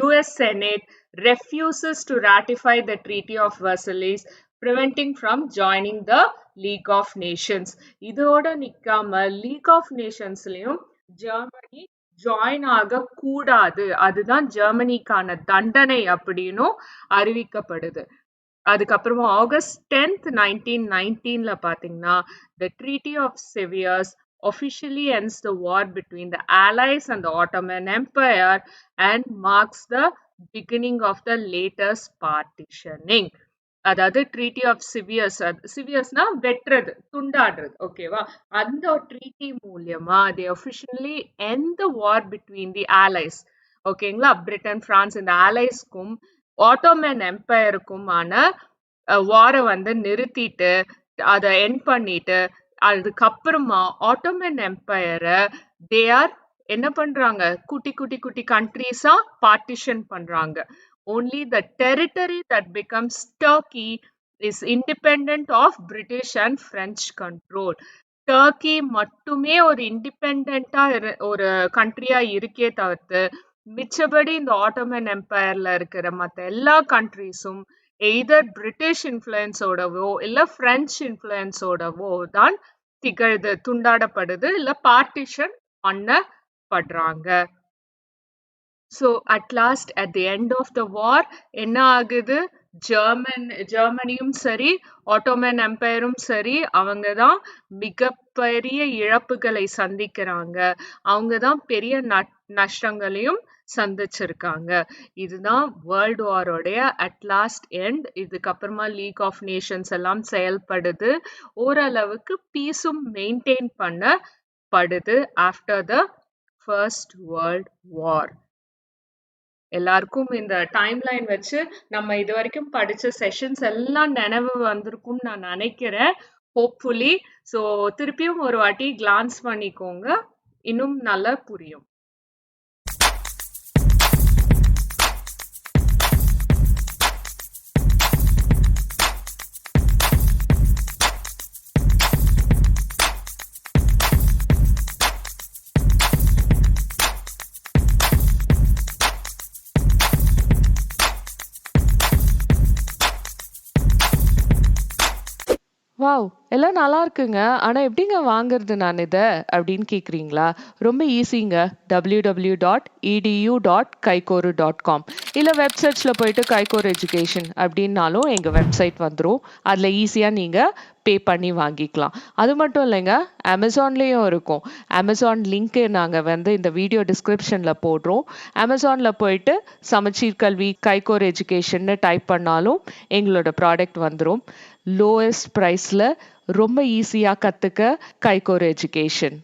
US Senate refuses to ratify the Treaty of Versailles, preventing from joining the League of Nations. இதோட நிக்காம League of Nationsலயும் ஜெர்மனி ஜாயின் ஆக கூடாது, அதுதான் ஜெர்மனிக்கான தண்டனை அப்படின்னு அறிவிக்கப்படுது. அதுக்கப்புறமா ஆகஸ்ட் 10th 1919ல பாத்தீங்கன்னா the treaty of Sevres officially ends the war between the allies and the Ottoman Empire and marks the beginning of the latest partitioning. அதாவது ட்ரீட்டி ஆஃப் சிவியர்ஸ், சிவியர்ஸ்னா வெட்டுறது, துண்டாடுறது, ஓகேவா? அந்த ட்ரீட்டி மூலியமா they officially end the war between the allies. ஓகேங்களா? பிரிட்டன், பிரான்ஸ் இந்த alliesக்கும் ஆட்டோமன் எம்பையருக்குமான வாரை வந்து நிறுத்திட்டு அதை எண்ட் பண்ணிட்டு அதுக்கப்புறமா ஆட்டோமன் எம்பையரை தே ஆர் என்ன பண்றாங்க, குட்டி குட்டி குட்டி கண்ட்ரீஸா பார்ட்டிஷன் பண்றாங்க. only the territory that becomes Turkey is independent of British and French control. Turkey மட்டுமே ஒரு இண்டிபெண்டா ஒரு கண்ட்ரியா இருக்கே தவிர்த்து மிச்சபடி இந்த ஆட்டோமன் எம்பையர்ல இருக்கிற மற்ற எல்லா கண்ட்ரீஸும் எய்தர் பிரிட்டிஷ் இன்ஃப்ளூயன்ஸோடவோ இல்ல பிரெஞ்சு இன்ஃப்ளூயன்ஸோடவோ தான் திகழ்து, துண்டாடப்படுது, இல்ல partition பண்ணப்படுறாங்க. So at last at the end of the war என்ன ஆகுது, ஜெர்மனியும் சரி ஆட்டோமன் எம்பையரும் சரி அவங்க தான் மிகப்பெரிய இழப்புகளை சந்திக்கிறாங்க, அவங்க தான் பெரிய நஷ்டங்களையும் சந்திச்சிருக்காங்க. இதுதான் வேர்ல்டு வாரோடைய அட் லாஸ்ட் எண்ட். இதுக்கப்புறமா லீக் ஆஃப் நேஷன்ஸ் எல்லாம் செயல்படுது, ஓரளவுக்கு பீஸும் மெயின்டைன் பண்ணப்படுது after the First World War. எல்லாருக்கும் இந்த டைம்லைன் வச்சு நம்ம இது வரைக்கும் படிச்ச செஷன்ஸ் எல்லாம் நினைவு வந்திருக்கும்னு நான் நினைக்கிறேன், ஹோப்ஃபுல்லி. ஸோ திருப்பியும் ஒரு வாட்டி கிளான்ஸ் பண்ணிக்கோங்க, இன்னும் நல்லா புரியும். வாவ்! எல்லாம் நல்லா இருக்குங்க. ஆனா எப்படிங்க வாங்குறது நான் இத? அப்படின்னு கேட்குறீங்களா? ரொம்ப ஈஸிங்க. www.edu.kaikoru.com இல்ல வெப்சைட்ஸ்ல போயிட்டு கைகோர் எஜுகேஷன் அப்படின்னாலும் எங்க வெப்சைட் வந்துரும். அதுல ஈஸியா நீங்க பே பண்ணி வாங்கிக்கலாம். அது மட்டும் இல்லைங்க, அமேசான்லயும் இருக்கும். அமேசான் லிங்க் நாங்க வந்து இந்த வீடியோ டிஸ்கிரிப்ஷன்ல போடுறோம். அமேசான்ல போயிட்டு சமச்சீர் கல்வி கைகோர் எஜுகேஷன்னு டைப் பண்ணாலும் எங்களோட ப்ராடக்ட் வந்துரும். லோயஸ்ட் ப்ரைஸ்ல ரொம்ப ஈஸியா கத்துக்க கைகோர் எஜுகேஷன்.